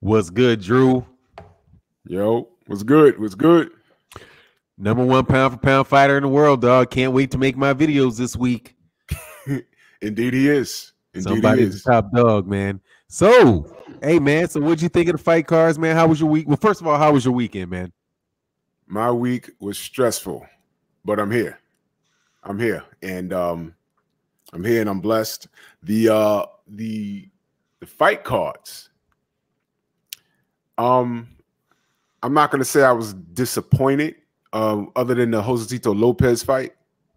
What's good, Drew? Yo, what's good? What's good? #1 pound for pound fighter in the world, dog. Can't wait to make my videos this week. Indeed he is. Indeed Somebody's he is. the top dog, man. So, hey, man, so what'd you think of the fight cards, man? How was your week? Well, first of all, how was your weekend, man? My week was stressful, but I'm here. I'm here. And I'm here and I'm blessed. The fight cards. I'm not gonna say I was disappointed. Other than the Josecito Lopez fight,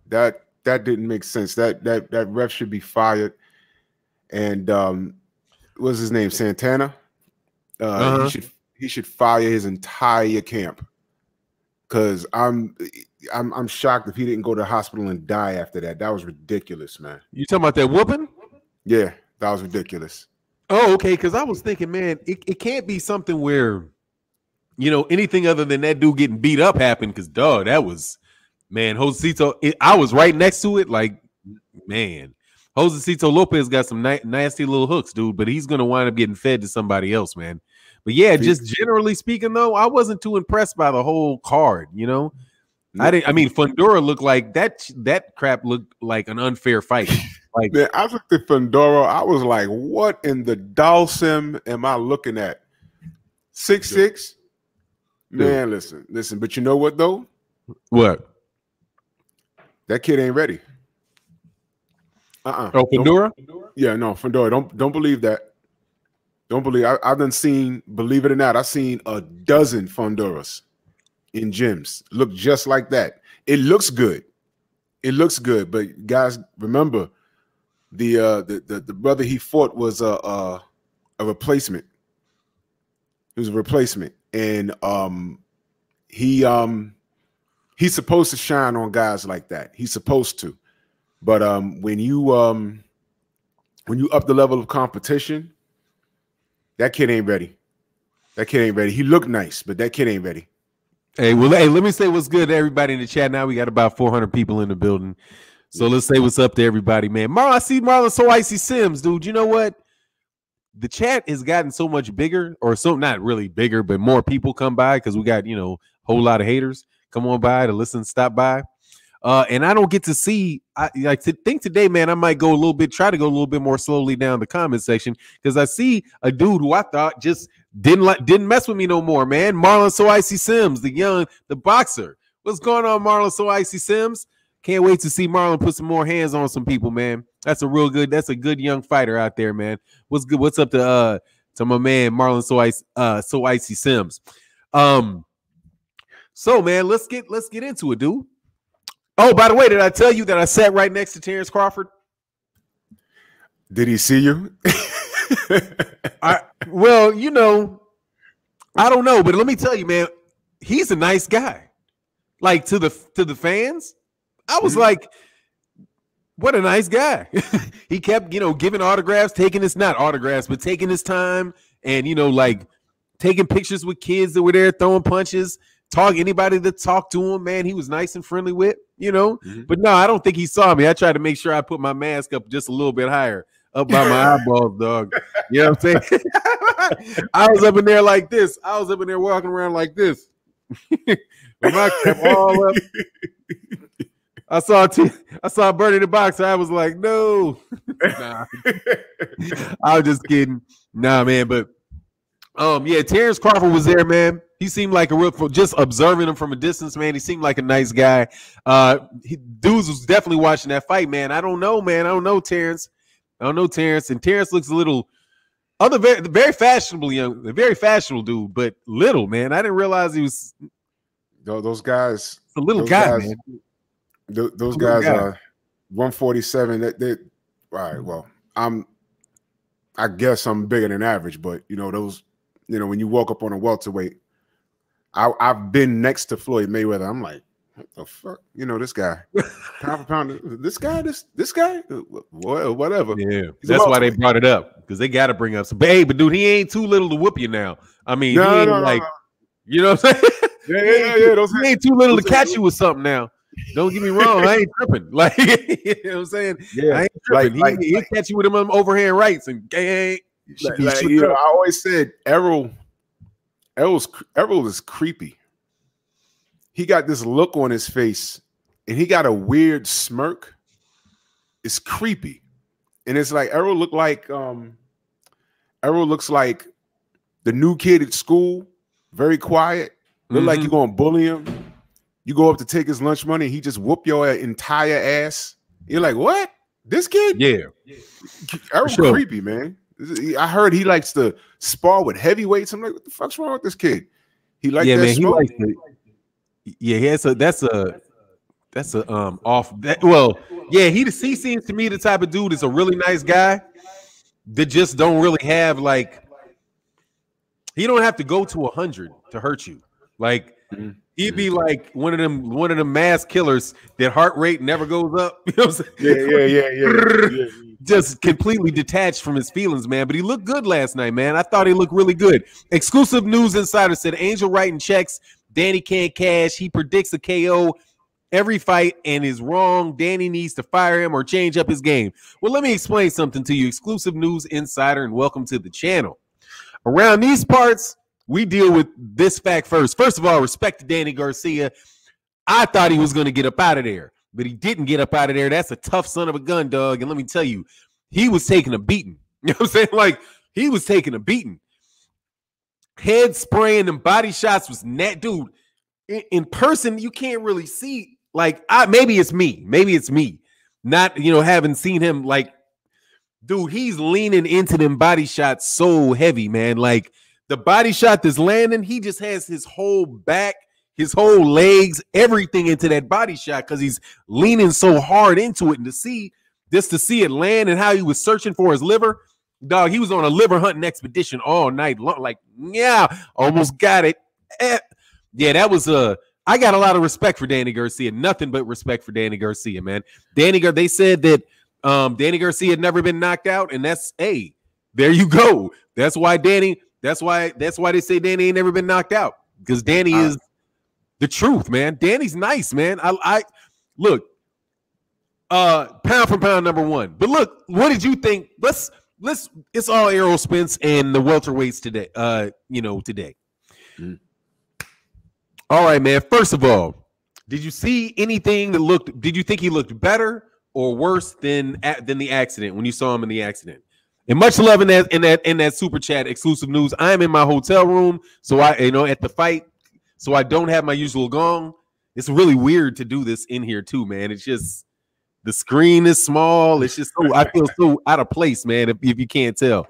that didn't make sense. That ref should be fired. And what's his name? Santana. He should fire his entire camp. Because I'm shocked if he didn't go to the hospital and die after that. That was ridiculous, man. You talking about that whooping? Yeah, that was ridiculous. Oh, okay. Because I was thinking, man, it can't be something where, you know, anything other than that dude getting beat up happened. Because, dog, that was, man, Josecito, I was right next to it. Like, man, Josecito Lopez got some nasty little hooks, dude. But he's going to wind up getting fed to somebody else, man. But, yeah, just generally speaking, though, I wasn't too impressed by the whole card, you know. I mean, Fundora looked like that crap looked like an unfair fight. Like, man, I looked at Fundora. I was like, what in the Dalsim am I looking at? 6'6"? Man, listen. But you know what, though? What? That kid ain't ready. Oh, Fundora? Yeah, no, Fundora. Don't believe that. Don't believe. I've done seen, believe it or not, I've seen a dozen Fundoras in gyms. Look just like that. It looks good. It looks good. But guys, remember, the brother he fought was a replacement. He was a replacement. And he's supposed to shine on guys like that. He's supposed to. But when you up the level of competition, that kid ain't ready. That kid ain't ready. He looked nice, but that kid ain't ready. Hey, well, hey, let me say what's good to everybody in the chat. Now we got about 400 people in the building. So let's say what's up to everybody, man. I see Marlon So Icy Sims, dude. You know what? The chat has gotten so much bigger, or so not really bigger, but more people come by because we got, you know, a whole lot of haters come on by to listen, stop by. And I don't get to see. I think today, man, I might go try to go a little bit more slowly down the comment section because I see a dude who I thought just didn't mess with me no more, man. Marlon So Icy Sims, the boxer. What's going on, Marlon So Icy Sims? Can't wait to see Marlon put some more hands on some people, man. That's a good young fighter out there, man. What's good? What's up to my man Marlon So Icy Sims? So man, let's get into it, dude. Oh, by the way, did I tell you that I sat right next to Terrence Crawford? Did he see you? Well, you know, I don't know, but let me tell you, man, he's a nice guy. Like to the fans, I was like, what a nice guy. He kept, you know, giving autographs, taking his time, and you know, like taking pictures with kids that were there, throwing punches. Anybody that talked to him, man, he was nice and friendly with, you know. But no, I don't think he saw me. I tried to make sure I put my mask up just a little bit higher, up by my eyeballs, dog. You know what I'm saying? I was up in there like this. I was up in there walking around like this. With my cap all up. I saw Bernie the boxer. I was like, no. Nah. I was just kidding. Nah, man, but yeah, Terrence Crawford was there, man. He seemed like just observing him from a distance, man. He seemed like a nice guy. Dudes was definitely watching that fight, man. I don't know, man. I don't know Terrence. And Terrence looks a little very fashionable very fashionable dude, but little, man. I didn't realize he was those guys. A little guy, man. Those guys are 147. All right. Well, I guess I'm bigger than average, but you know those. You know when you walk up on a welterweight. I've been next to Floyd Mayweather. I'm like, what the fuck? You know, this guy, pound for pound, this guy, whatever. Yeah, that's why they brought it up because they got to bring up some. But dude, he ain't too little to whoop you now. I mean, he ain't you know what I'm saying? Yeah. He ain't too little to catch you with something now. Don't get me wrong, I ain't tripping. Like, you know what I'm saying? Yeah, I ain't tripping. He'll catch you with them overhand rights and gang. He Like, shook you know, up. I always said Errol is creepy. He got this look on his face, and he got a weird smirk. It's creepy, and it's like Errol looks like the new kid at school, very quiet. Look like you're gonna bully him. You go up to take his lunch money, and he just whoop your entire ass. You're like, what? This kid? Yeah, Errol creepy, man. I heard he likes to spar with heavyweights. I'm like, what the fuck's wrong with this kid? He likes that man. smoke. He likes to. Yeah, that's a off that. Well, yeah, he seems to me the type of dude is a really nice guy that just don't really have like. He don't have to go to 100 to hurt you. Like he'd be like one of them mass killers that heart rate never goes up. You know what I'm saying? Yeah. Just completely detached from his feelings, man. But he looked good last night, man. I thought he looked really good. Exclusive News Insider said Angel writing checks. Danny can't cash. He predicts a KO every fight and is wrong. Danny needs to fire him or change up his game. Well, let me explain something to you. Exclusive News Insider, and welcome to the channel. Around these parts, we deal with this fact first. First of all, respect to Danny Garcia. I thought he was going to get up out of there, but he didn't get up out of there. That's a tough son of a gun, dog. And let me tell you, he was taking a beating. You know what I'm saying? Like, he was taking a beating. Head spraying and body shots was net, dude. In person, you can't really see. Like, maybe it's me. Not, having seen him like. Dude, he's leaning into them body shots so heavy, man. Like the body shot that's landing, he just has his whole back, his whole legs, everything into that body shot because he's leaning so hard into it. And to see it land and how he was searching for his liver, dog, he was on a liver hunting expedition all night long. Like, yeah, almost got it. Yeah, that was I got a lot of respect for Danny Garcia. Nothing but respect for Danny Garcia, man. They said that Danny Garcia had never been knocked out, and that's there you go. That's why they say Danny ain't never been knocked out, because Danny is the truth, man. Danny's nice, man. I look, pound for pound number one. But look, what did you think? Let's it's all Errol Spence and the welterweights today. Today. All right, man. First of all, did you see anything that did you think he looked better or worse than the accident when you saw him in the accident? And much love in that super chat. Exclusive News. I am in my hotel room, so at the fight, so I don't have my usual gong. It's really weird to do this in here too, man. It's just the screen is small. It's just I feel so out of place, man. If you can't tell,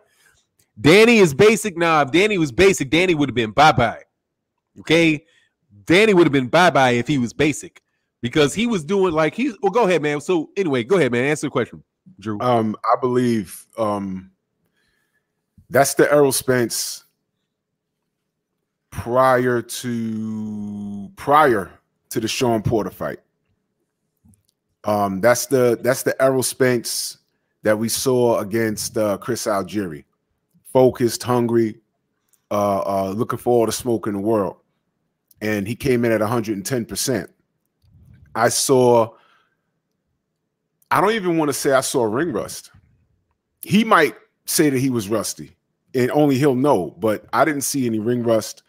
Danny is basic. Nah, if Danny was basic, Danny would have been bye-bye. Okay, Danny would have been bye-bye if he was basic. Because he was doing like go ahead, man. So anyway, go ahead, man. Answer the question, Drew. I believe that's the Errol Spence prior to the Sean Porter fight. That's the Errol Spence that we saw against Chris Algieri. Focused, hungry, looking for all the smoke in the world. And he came in at 110%. I don't even want to say I saw ring rust. He might say that he was rusty, and only he'll know, but I didn't see any ring rust.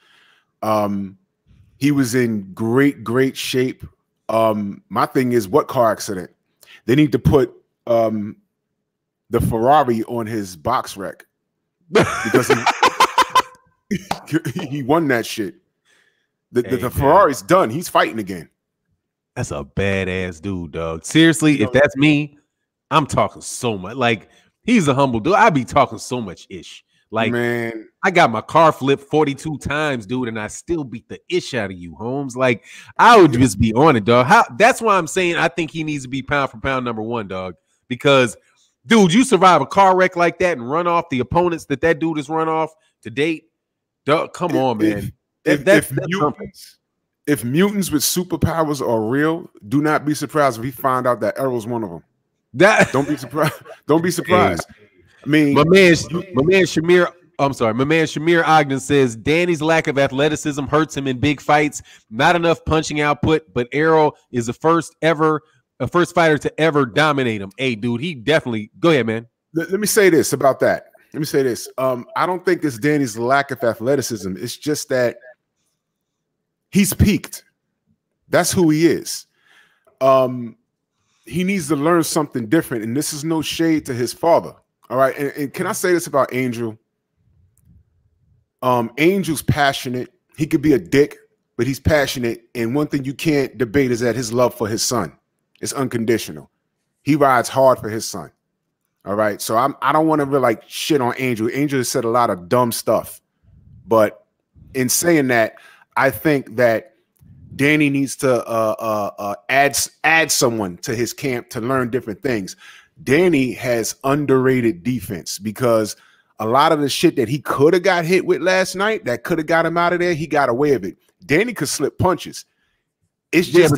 He was in great shape. My thing is, what car accident? They need to put the Ferrari on his box wreck because he won that shit. The Ferrari's done. He's fighting again. That's a badass dude, dog. Seriously, if that's me, I'm talking so much. Like, he's a humble dude. I be talking so much ish. Like, man, I got my car flipped 42 times, dude, and I still beat the ish out of you, Holmes. Like, I would just be on it, dog. That's why I'm saying I think he needs to be pound for pound number one, dog. Because, dude, you survive a car wreck like that and run off the opponents that dude has run off to date, dog. Come on, man. If mutants with superpowers are real, do not be surprised if he found out that Errol's one of them. Don't be surprised. Don't be surprised. I mean, my man Shamir Ogden says Danny's lack of athleticism hurts him in big fights. Not enough punching output, but Errol is the first fighter to ever dominate him. Hey, dude, he definitely. Go ahead, man. Let me say this about that. Let me say this. I don't think it's Danny's lack of athleticism. It's just that he's peaked. That's who he is. He needs to learn something different, and this is no shade to his father. All right, and can I say this about Angel? Angel's passionate. He could be a dick, but he's passionate. And one thing you can't debate is that his love for his son is unconditional. He rides hard for his son. All right, so I don't want to really like shit on Angel. Angel has said a lot of dumb stuff, but in saying that, I think that Danny needs to add someone to his camp to learn different things. Danny has underrated defense because a lot of the shit that he could have got hit with last night that could have got him out of there, he got away with it. Danny could slip punches. It's just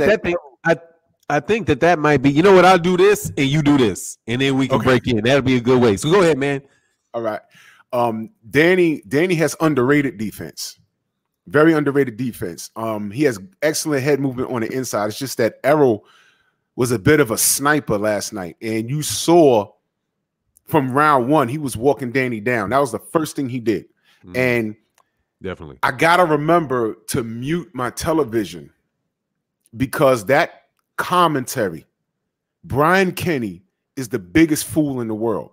I think that might be, you know what, I'll do this and you do this, and then we can break in. That'll be a good way. So go ahead, man. All right. Danny has underrated defense. Very underrated defense. He has excellent head movement on the inside. It's just that Errol was a bit of a sniper last night, and you saw from round one he was walking Danny down. That was the first thing he did. And definitely, I gotta remember to mute my television because that commentary, Brian Kenny is the biggest fool in the world.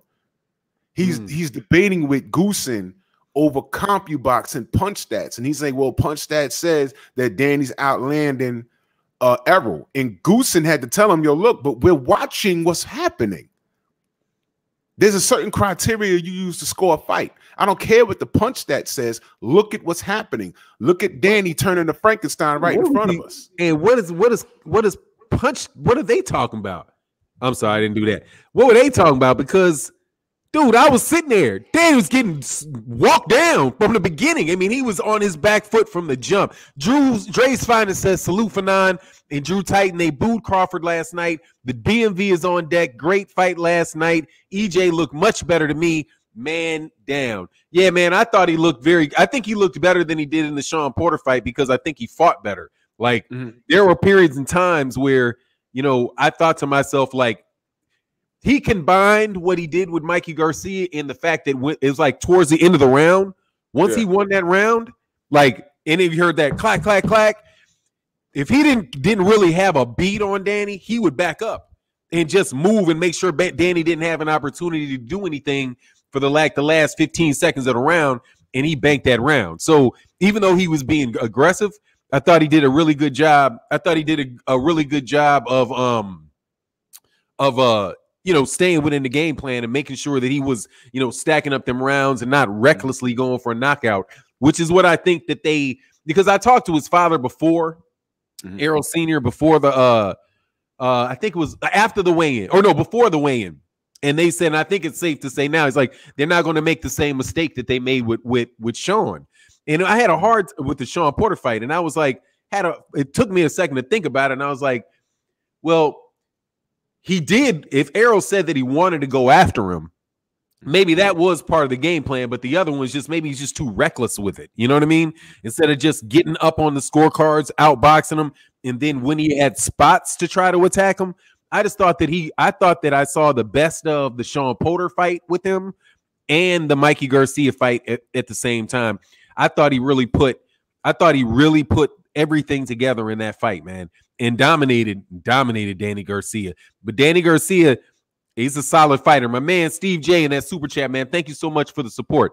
He's debating with Goosen over CompuBox and punch stats, and he's saying, well, punch stats says that Danny's outlanding Errol, and Goosen had to tell him, yo, look, but we're watching what's happening. There's a certain criteria you use to score a fight. I don't care what the punch stat says. Look at what's happening. Look at Danny turning to Frankenstein right in front of us. And what is punch? What are they talking about? I'm sorry, I didn't do that. What were they talking about? Because, dude, I was sitting there. Danny was getting walked down from the beginning. I mean, he was on his back foot from the jump. Dre's Fannon says, salute Fannon and Drew Titan. They booed Crawford last night. The DMV is on deck. Great fight last night. EJ looked much better to me. Man down. Yeah, man, I think he looked better than he did in the Sean Porter fight because I think he fought better. Like, there were periods and times where, you know, I thought to myself, like, he combined what he did with Mikey Garcia in the fact that it was like towards the end of the round. Once he won that round, like, any of you heard that clack, clack, clack, if he didn't really have a beat on Danny, he would back up and just move and make sure Danny didn't have an opportunity to do anything for the last 15 seconds of the round, and he banked that round. So even though he was being aggressive, I thought he did a really good job. I thought he did a really good job of you know, staying within the game plan and making sure that he was, you know, stacking up them rounds and not recklessly going for a knockout, which is what I think that because I talked to his father before, Errol Sr., before the I think it was after the weigh-in, or no, before the weigh-in. And they said, and I think it's safe to say now, it's like they're not going to make the same mistake that they made with Sean. And I had a hard with the Sean Porter fight, and I was like, it took me a second to think about it, and I was like, well, he did. If Errol said that he wanted to go after him, maybe that was part of the game plan, but the other one was just maybe he's just too reckless with it. You know what I mean? Instead of just getting up on the scorecards, outboxing him, and then when he had spots to try to attack him, I just thought that I saw the best of the Sean Porter fight with him and the Mikey Garcia fight at the same time. I thought he really put everything together in that fight, man, and dominated Danny Garcia. But Danny Garcia, he's a solid fighter. My man Steve J in that super chat, man, thank you so much for the support.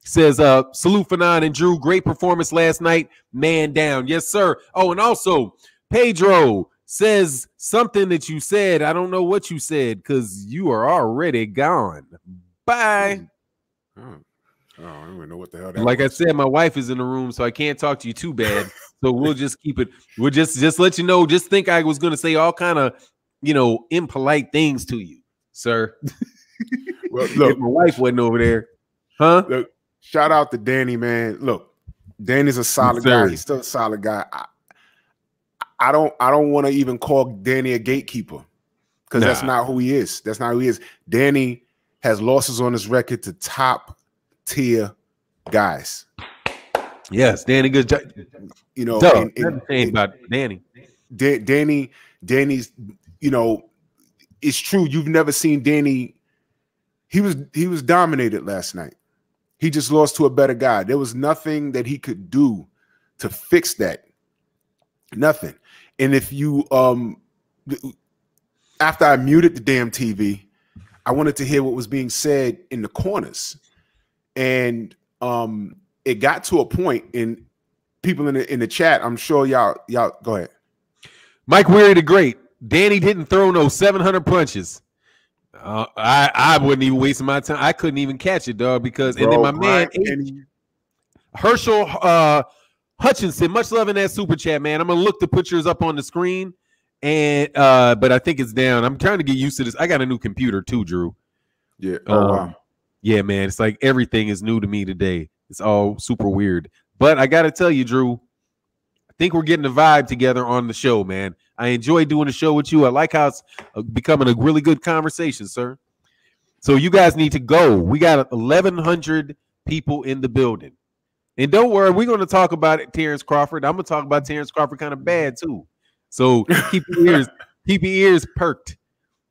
Says, salute Fannon and Drew. Great performance last night. Man down. Yes, sir. Oh, and also Pedro says something that you said. I don't know what you said because you are already gone. Bye. I don't even know what the hell that like was. I said, my wife is in the room, so I can't talk to you too bad. So we'll just keep it. We'll just let you know. Just think I was going to say all kind of, you know, impolite things to you, sir. Well, look, if my wife wasn't over there, huh? Look, shout out to Danny, man. Look, Danny's a solid guy. He's still a solid guy. I don't want to even call Danny a gatekeeper because that's not who he is. That's not who he is. Danny has losses on his record to top tier guys. Yes, Danny, good job. You know, about Danny. Danny's, you know, it's true. You've never seen Danny he was dominated last night. He just lost to a better guy. There was nothing that he could do to fix that. Nothing. And if you after I muted the damn TV, I wanted to hear what was being said in the corners. And it got to a point in people in the chat. I'm sure y'all go ahead. Mike Weary the Great. Danny didn't throw no 700 punches. I wouldn't even waste my time. I couldn't even catch it, dog, because and then my man Herschel Hutchinson, much love in that super chat, man. I'm gonna look the pictures up on the screen, and but I think it's down. I'm trying to get used to this. I got a new computer too, Drew. Yeah. Oh wow. Yeah, man. It's like everything is new to me today. It's all super weird. But I gotta tell you, Drew, I think we're getting the vibe together on the show, man. I enjoy doing the show with you. I like how it's becoming a really good conversation, sir. So you guys need to go. We got 1,100 people in the building. And don't worry, we're going to talk about it, Terrence Crawford. I'm going to talk about Terrence Crawford kind of bad, too. So keep your ears perked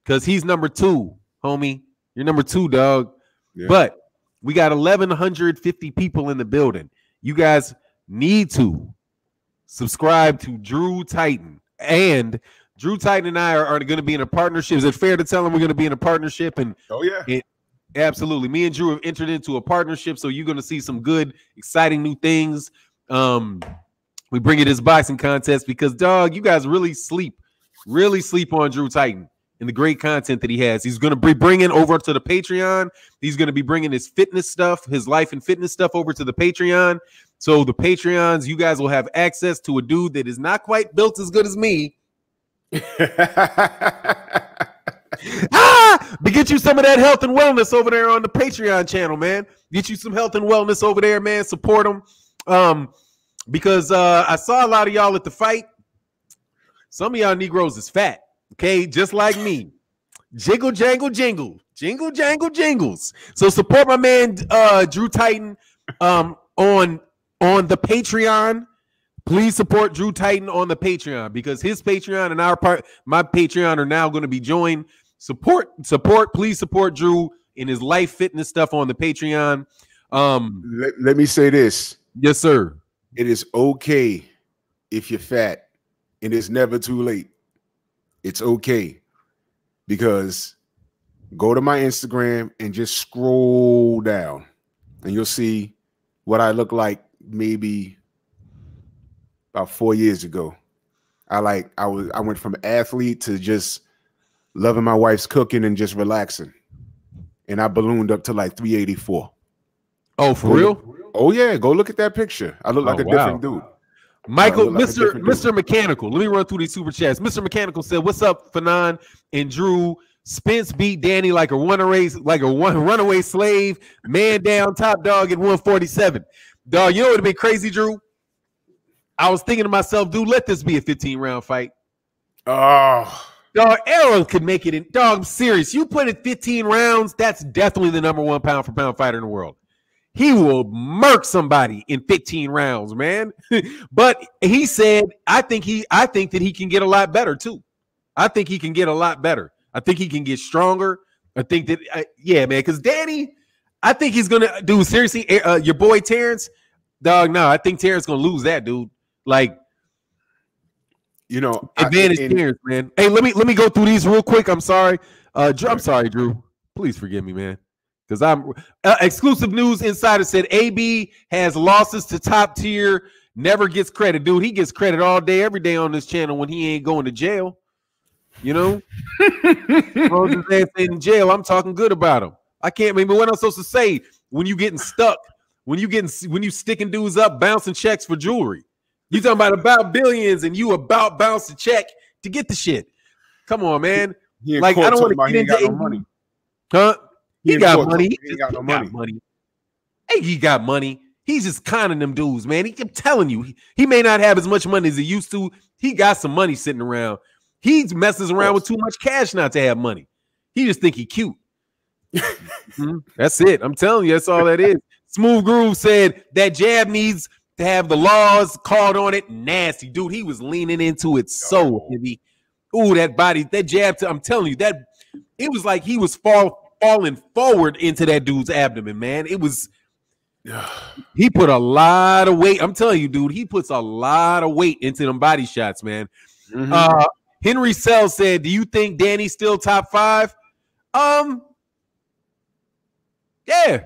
because he's number 2, homie. You're number 2, dog. Yeah. But we got 1,150 people in the building. You guys need to subscribe to Drew Titan. And Drew Titan and I are going to be in a partnership. Is it fair to tell him we're going to be in a partnership? And oh yeah, absolutely. Me and Drew have entered into a partnership, so you're going to see some good, exciting new things. We bring you this boxing contest because, dog, you guys really sleep on Drew Titan and the great content that he has. He's going to be bringing over to the Patreon. He's going to be bringing his fitness stuff, his life and fitness stuff over to the Patreon. So the Patreons, you guys will have access to a dude that is not quite built as good as me. But get you some of that health and wellness over there on the Patreon channel, man. Get you some health and wellness over there, man. Support them. Because I saw a lot of y'all at the fight. Some of y'all Negroes is fat, okay? Just like me. Jiggle, jangle, jingle. Jingle, jangle, jingles. So support my man Drew Titan on the Patreon. Please support Drew Titan on the Patreon because his Patreon and my Patreon are now going to be joined. Please support Drew in his life fitness stuff on the Patreon. Let me say this. Yes, sir. It is okay if you're fat, and it's never too late. It's okay because go to my Instagram and just scroll down, and you'll see what I look like maybe about 4 years ago. I went from athlete to just loving my wife's cooking and just relaxing. And I ballooned up to like 384. Oh, for real? Oh yeah, go look at that picture. I look like a different dude. Michael, Mr. Mechanical. Let me run through these super chats. Mr. Mechanical said, "What's up, Fannon and Drew? Spence beat Danny like a runaway slave, man down, top dog at 147. Dog, you know what would have been crazy, Drew? I was thinking to myself, dude, let this be a 15-round fight. Oh, dog, Errol could make it in. Dog, I'm serious. You put it 15 rounds, that's definitely the number 1 pound for pound fighter in the world. He will murk somebody in 15 rounds, man. But he said, I think that he can get a lot better too. I think he can get a lot better. I think he can get stronger. I think that, yeah, man, because Danny, I think he's going to do, seriously, your boy Terrence, dog, no, I think Terrence going to lose that, dude. Like, you know, advantage Terrence, man. Hey, let me go through these real quick. I'm sorry. I'm sorry, Drew. Please forgive me, man. Because I'm exclusive news insider said AB has losses to top tier, never gets credit. Dude, he gets credit all day, every day on this channel when he ain't going to jail. You know? In jail, I'm talking good about him. I can't remember what I'm supposed to say when you getting stuck, when you sticking dudes up, bouncing checks for jewelry. You talking about billions and you about bounce the check to get the shit. Come on, man. Like, I don't want to get into no money. Huh? He got money. He got no money. Hey, he got money. He's just conning them dudes, man. I'm telling you, he may not have as much money as he used to. He got some money sitting around. He messes around with too much cash not to have money. He just think he cute. That's it. I'm telling you, that's all that is. Smooth Groove said that jab needs to have the laws called on it. Nasty, dude. He was leaning into it so heavy. Ooh, that body, that jab. I'm telling you, that it was like he was falling forward into that dude's abdomen, man. It was. He put a lot of weight. I'm telling you, dude. He puts a lot of weight into them body shots, man. Henry Sell said, "Do you think Danny's still top 5?" Yeah,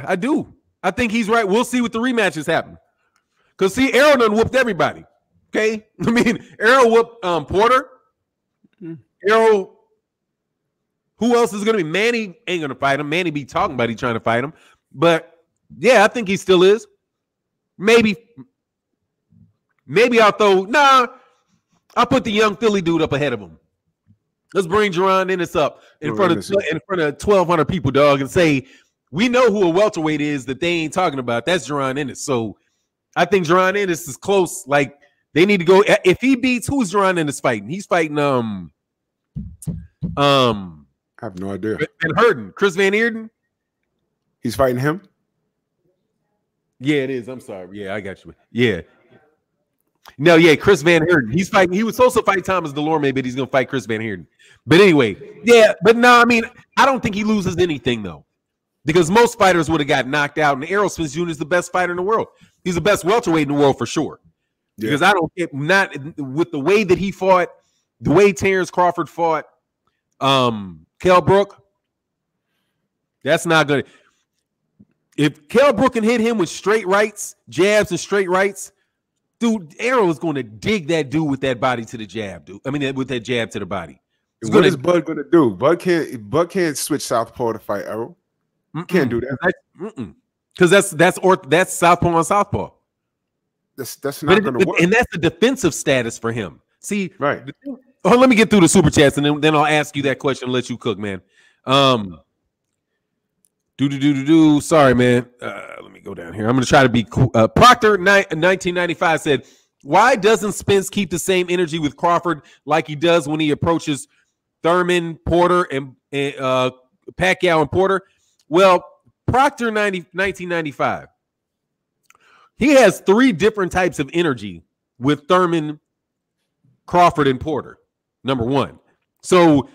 I do. I think he's right. We'll see what the rematches happen. Because, see, Errol done whooped everybody. Okay? I mean, Errol whooped Porter. Errol, who else is going to be? Manny ain't going to fight him. Manny be talking about he trying to fight him. But, yeah, I think he still is. Maybe I'll put the young Philly dude up ahead of him. Let's bring Jaron Ennis up in front of 1,200 people, dog, and say, we know who a welterweight is that they ain't talking about. That's Jaron Ennis. So I think Jaron Ennis is close. Like, they need to go. If he beats, who's Jaron Ennis fighting? He's fighting I have no idea. Van Herden. Chris Van Eerden. He's fighting him? Yeah, it is. I'm sorry. Yeah, I got you. Yeah. No, yeah, Chris Van Herden. He's fighting. He was supposed to fight Thomas Delorme, but he's going to fight Chris Van Herden. But anyway, yeah, but no, I mean, I don't think he loses anything, though, because most fighters would have got knocked out, and Errol Spence Jr. is the best fighter in the world. He's the best welterweight in the world for sure. Yeah. Because I don't get not with the way that he fought, the way Terrence Crawford fought, Kell Brook. That's not good. If Kell Brook can hit him with straight rights, jabs and straight rights, dude, Errol is going to dig that dude with that body to the jab, dude. I mean, with that jab to the body. What is Bud going to do? Bud can't switch southpaw to fight Errol. Can't do that. Because that's southpaw on southpaw. That's not going to work. And that's the defensive status for him. See, right. Let me get through the super chats, and then I'll ask you that question and let you cook, man. Sorry, man. Let me go down here. I'm going to try to be cool. Proctor 1995 said, why doesn't Spence keep the same energy with Crawford like he does when he approaches Thurman, Porter, and Pacquiao and Porter? Well, Proctor 1995, he has 3 different types of energy with Thurman, Crawford, and Porter, number 1. So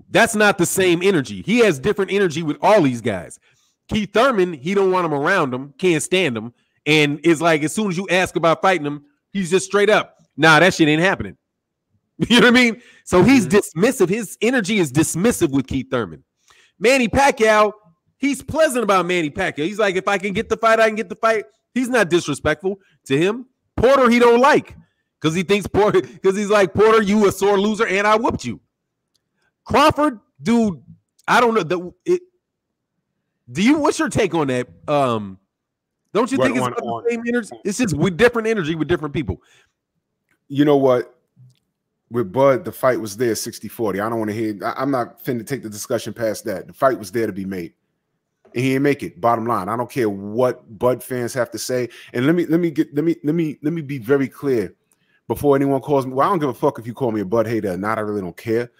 that's not the same energy. He has different energy with all these guys. Keith Thurman, he don't want him around him, can't stand him, and is like, as soon as you ask about fighting him, he's just straight up, nah, that shit ain't happening. You know what I mean? So he's dismissive. His energy is dismissive with Keith Thurman. Manny Pacquiao, he's pleasant about Manny Pacquiao. He's like, if I can get the fight, I can get the fight. He's not disrespectful to him. Porter, he don't like, because he thinks Porter, because he's like, Porter, you a sore loser, and I whooped you. Crawford, dude, I don't know. What's your take on that? Don't you think it's about the same energy? It's just with different energy with different people. You know what? With Bud, the fight was there 60-40. I don't want to hear. I'm not finna take the discussion past that. The fight was there to be made, and he didn't make it. Bottom line, I don't care what Bud fans have to say. And let me be very clear before anyone calls me. Well, I don't give a fuck if you call me a Bud hater or not. I really don't care.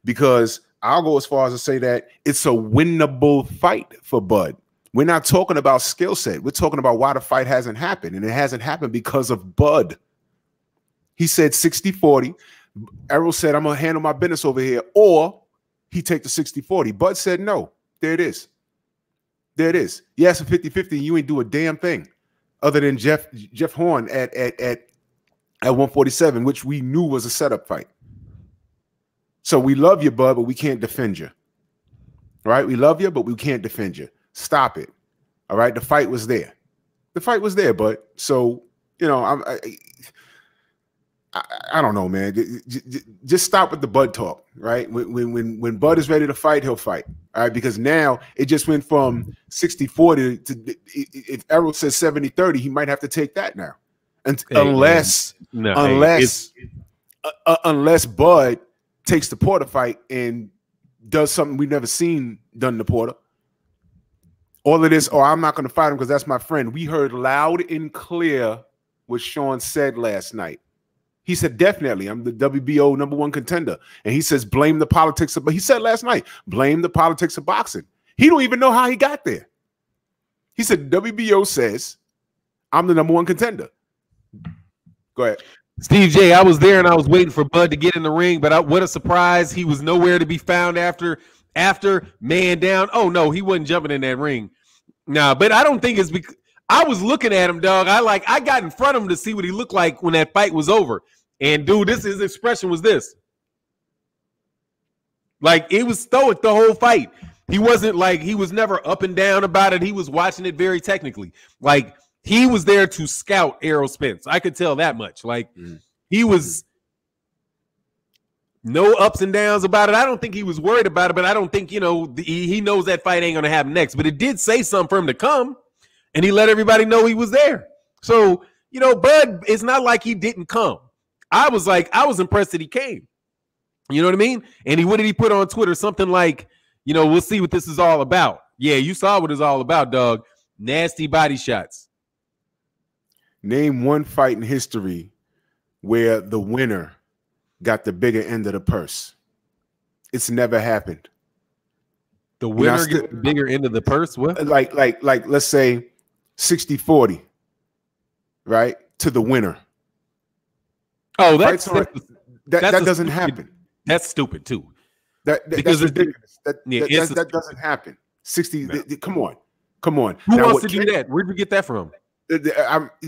Because I'll go as far as to say that it's a winnable fight for Bud. We're not talking about skill set. We're talking about why the fight hasn't happened, and it hasn't happened because of Bud. He said 60-40. Errol said, I'm going to handle my business over here, or he take the 60-40. Bud said no. There it is. There it is. You asked for 50-50, and you ain't do a damn thing other than Jeff Horn at 147, which we knew was a setup fight. So we love you, Bud, but we can't defend you. All right? We love you, but we can't defend you. Stop it. All right? The fight was there. The fight was there, Bud. So, you know, I don't know, man. Just stop with the Bud talk, right? When Bud is ready to fight, he'll fight. All right? Because now it just went from 60-40 to, if Errol says 70-30, he might have to take that now. Unless Bud takes the Porter fight and does something we've never seen done to Porter. All of this, I'm not going to fight him because that's my friend. We heard loud and clear what Sean said last night. He said, definitely, I'm the WBO #1 contender. And he says, blame the politics but he said last night, blame the politics of boxing. He don't even know how he got there. He said, WBO says, I'm the #1 contender. Go ahead. Steve J, I was there and I was waiting for Bud to get in the ring, but what a surprise. He was nowhere to be found after after man down. Oh no, he wasn't jumping in that ring. Nah, but I don't think it's because I was looking at him, dog. I got in front of him to see what he looked like when that fight was over. And dude, his expression was this. Like, it was stoic the whole fight. He wasn't like, he was never up and down about it. He was watching it very technically. Like, he was there to scout Errol Spence. I could tell that much. Like, he was no ups and downs about it. I don't think he was worried about it, but I don't think, you know, he knows that fight ain't going to happen next. But it did say something for him to come, and he let everybody know he was there. So, you know, Bud, it's not like he didn't come. I was impressed that he came. You know what I mean? And what did he put on Twitter? Something like, you know, we'll see what this is all about. Yeah, you saw what it's all about, dog. Nasty body shots. Name one fight in history where the winner got the bigger end of the purse. It's never happened. The winner gets the bigger end of the purse? What? Like let's say 60-40, right? To the winner. Oh, that doesn't happen. That's stupid too. That's ridiculous. That doesn't happen. 60. No. Come on. Who wants to do that? Where'd you get that from?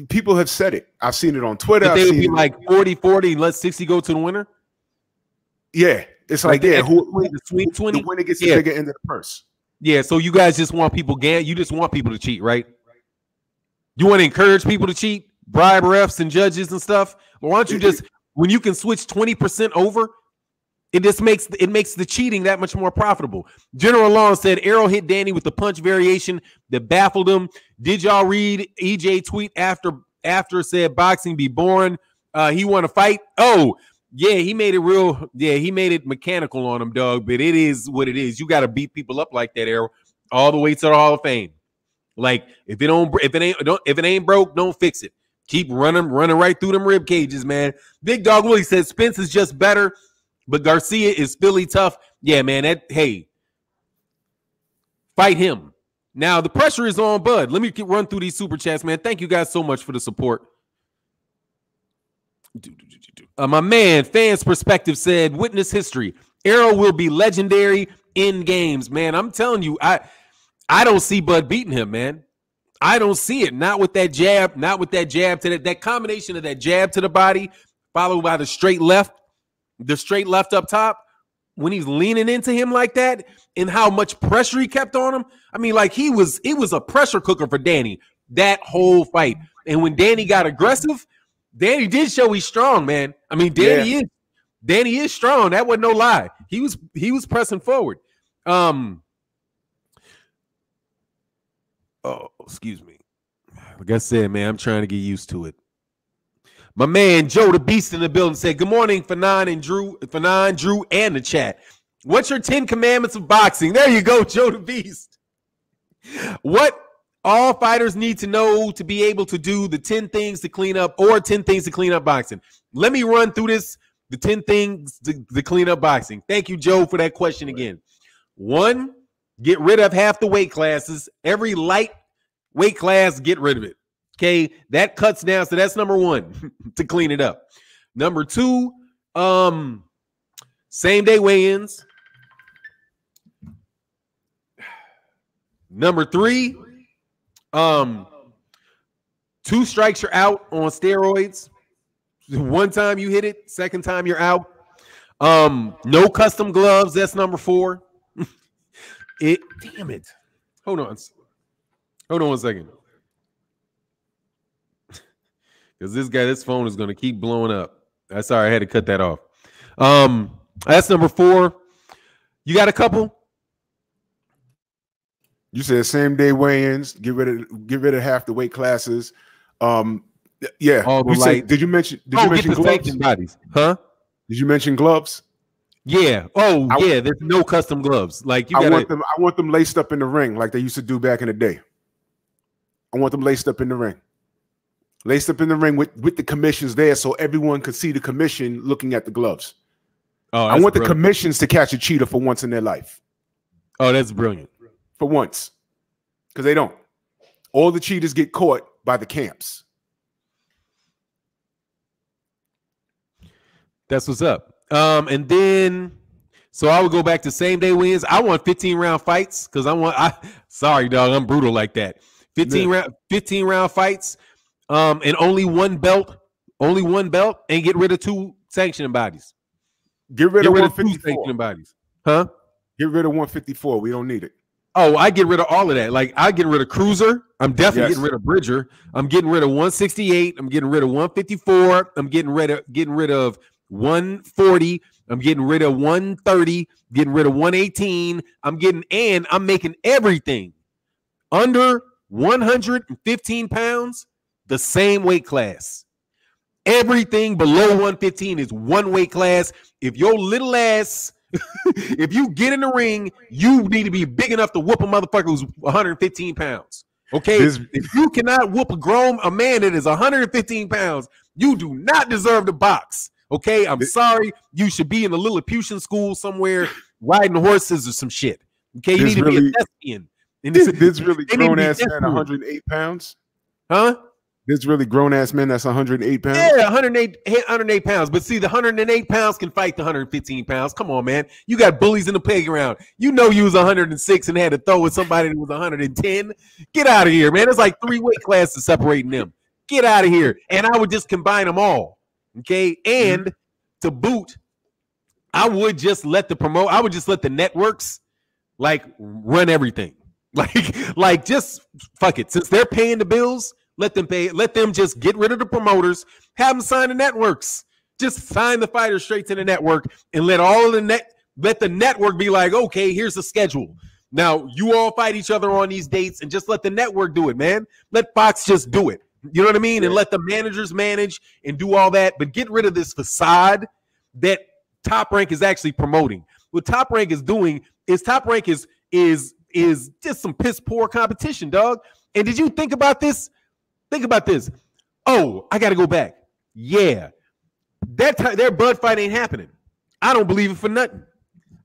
People have said it. I've seen it on Twitter. They would be like 40-40, let 60 go to the winner. Yeah, it's like the sweet 20. The winner gets the bigger end of the purse. Yeah, so you guys just want people you just want people to cheat, right? You want to encourage people to cheat, bribe refs and judges and stuff. Well, why don't you just, when you can switch 20% over, it just makes the cheating that much more profitable. General Long said Errol hit Danny with the punch variation that baffled him. Did y'all read EJ tweet after said boxing be boring? He want to fight. Oh, yeah, he made it real. Yeah, he made it mechanical on him, dog. But it is what it is. You got to beat people up like that, Errol, all the way to the Hall of Fame. Like, if it ain't broke, don't fix it. Keep running right through them rib cages, man. Big Dog Willie says Spence is just better, but Garcia is Philly tough. Yeah, man. Hey, fight him. Now, the pressure is on Bud. Let me run through these super chats, man. Thank you guys so much for the support. My man, Fans Perspective said, witness history. Errol will be legendary in games, man. I'm telling you, I don't see Bud beating him, man. I don't see it. Not with that jab, to that combination of that jab to the body, followed by the straight left up top. When he's leaning into him like that, and how much pressure he kept on him. I mean, like, it was a pressure cooker for Danny that whole fight. And when Danny got aggressive, Danny did show he's strong, man. I mean, Danny is strong. That wasn't no lie. He was pressing forward. Oh, excuse me. Like I said, man, I'm trying to get used to it. My man Joe the Beast in the building said, good morning, Fannon, Drew, and the chat. What's your 10 commandments of boxing? There you go, Joe the Beast. What all fighters need to know to be able to do the 10 things to clean up, or 10 things to clean up boxing. Let me run through this, the 10 things to clean up boxing. Thank you, Joe, for that question again. 1, get rid of half the weight classes. Every light weight class, get rid of it. Okay, that cuts down. So that's number 1 to clean it up. Number 2, same day weigh-ins. Number 3, 2 strikes you're out on steroids. 1 time you hit it, 2nd time you're out. No custom gloves. That's number 4. Damn it. Hold on 1 second. Because this phone is going to keep blowing up. Sorry, I had to cut that off. That's number 4. You got a couple? You said same day weigh-ins. Get rid of half the weight classes. Yeah. All the light. Did you mention gloves? Bodies. Huh? Did you mention gloves? Yeah. Oh, yeah. There's no custom gloves. Like, I want them laced up in the ring like they used to do back in the day. I want them laced up in the ring. Laced up in the ring with the commissions there, so everyone could see the commission looking at the gloves. Oh, I want the commissions to catch a cheater for once in their life. Oh, that's brilliant. For once. Because they don't. All the cheaters get caught by the camps. That's what's up. And then So I would go back to same day wins. I want 15-round fights because sorry, dog, I'm brutal like that. 15 round fights, and only one belt, and get rid of 2 sanctioning bodies. Get rid of 2 154. sanctioning bodies. Huh? Get rid of 154. We don't need it. Oh, I get rid of all of that. Like, I get rid of Cruiser. I'm definitely getting rid of Bridger. I'm getting rid of 168. I'm getting rid of 154. I'm getting rid of 140. I'm getting rid of 130. Getting rid of 118. I'm making everything under 115 pounds the same weight class. Everything below 115 is one weight class. If your little ass, if you get in the ring, you need to be big enough to whoop a motherfucker who's 115 pounds. Okay? If you cannot whoop a man that is 115 pounds, you do not deserve to box. Okay? I'm sorry. You should be in a Lilliputian school somewhere riding horses or some shit. Okay? You need to be a thespian. This really grown ass man, 108 pounds? Huh? This really grown ass man that's 108 pounds? Yeah, 108 pounds. But see, the 108 pounds can fight the 115 pounds. Come on, man. You got bullies in the playground. You know you was 106 and had to throw with somebody that was 110. Get out of here, man. There's like 3 weight classes separating them. Get out of here. And I would just combine them all. Okay? And to boot, I would just let the networks like run everything. Like just fuck it. Since they're paying the bills, let them just get rid of the promoters, have them sign the networks. Just sign the fighters straight to the network and let the network be like, okay, here's the schedule. Now you all fight each other on these dates and just let the network do it, man. Let Fox just do it. You know what I mean? And let the managers manage and do all that, but get rid of this facade that Top Rank is actually promoting. What Top Rank is doing is is just some piss poor competition, dog. And did you think about this? Think about this. Oh, I got to go back. Yeah. Their Bud fight ain't happening. I don't believe it for nothing.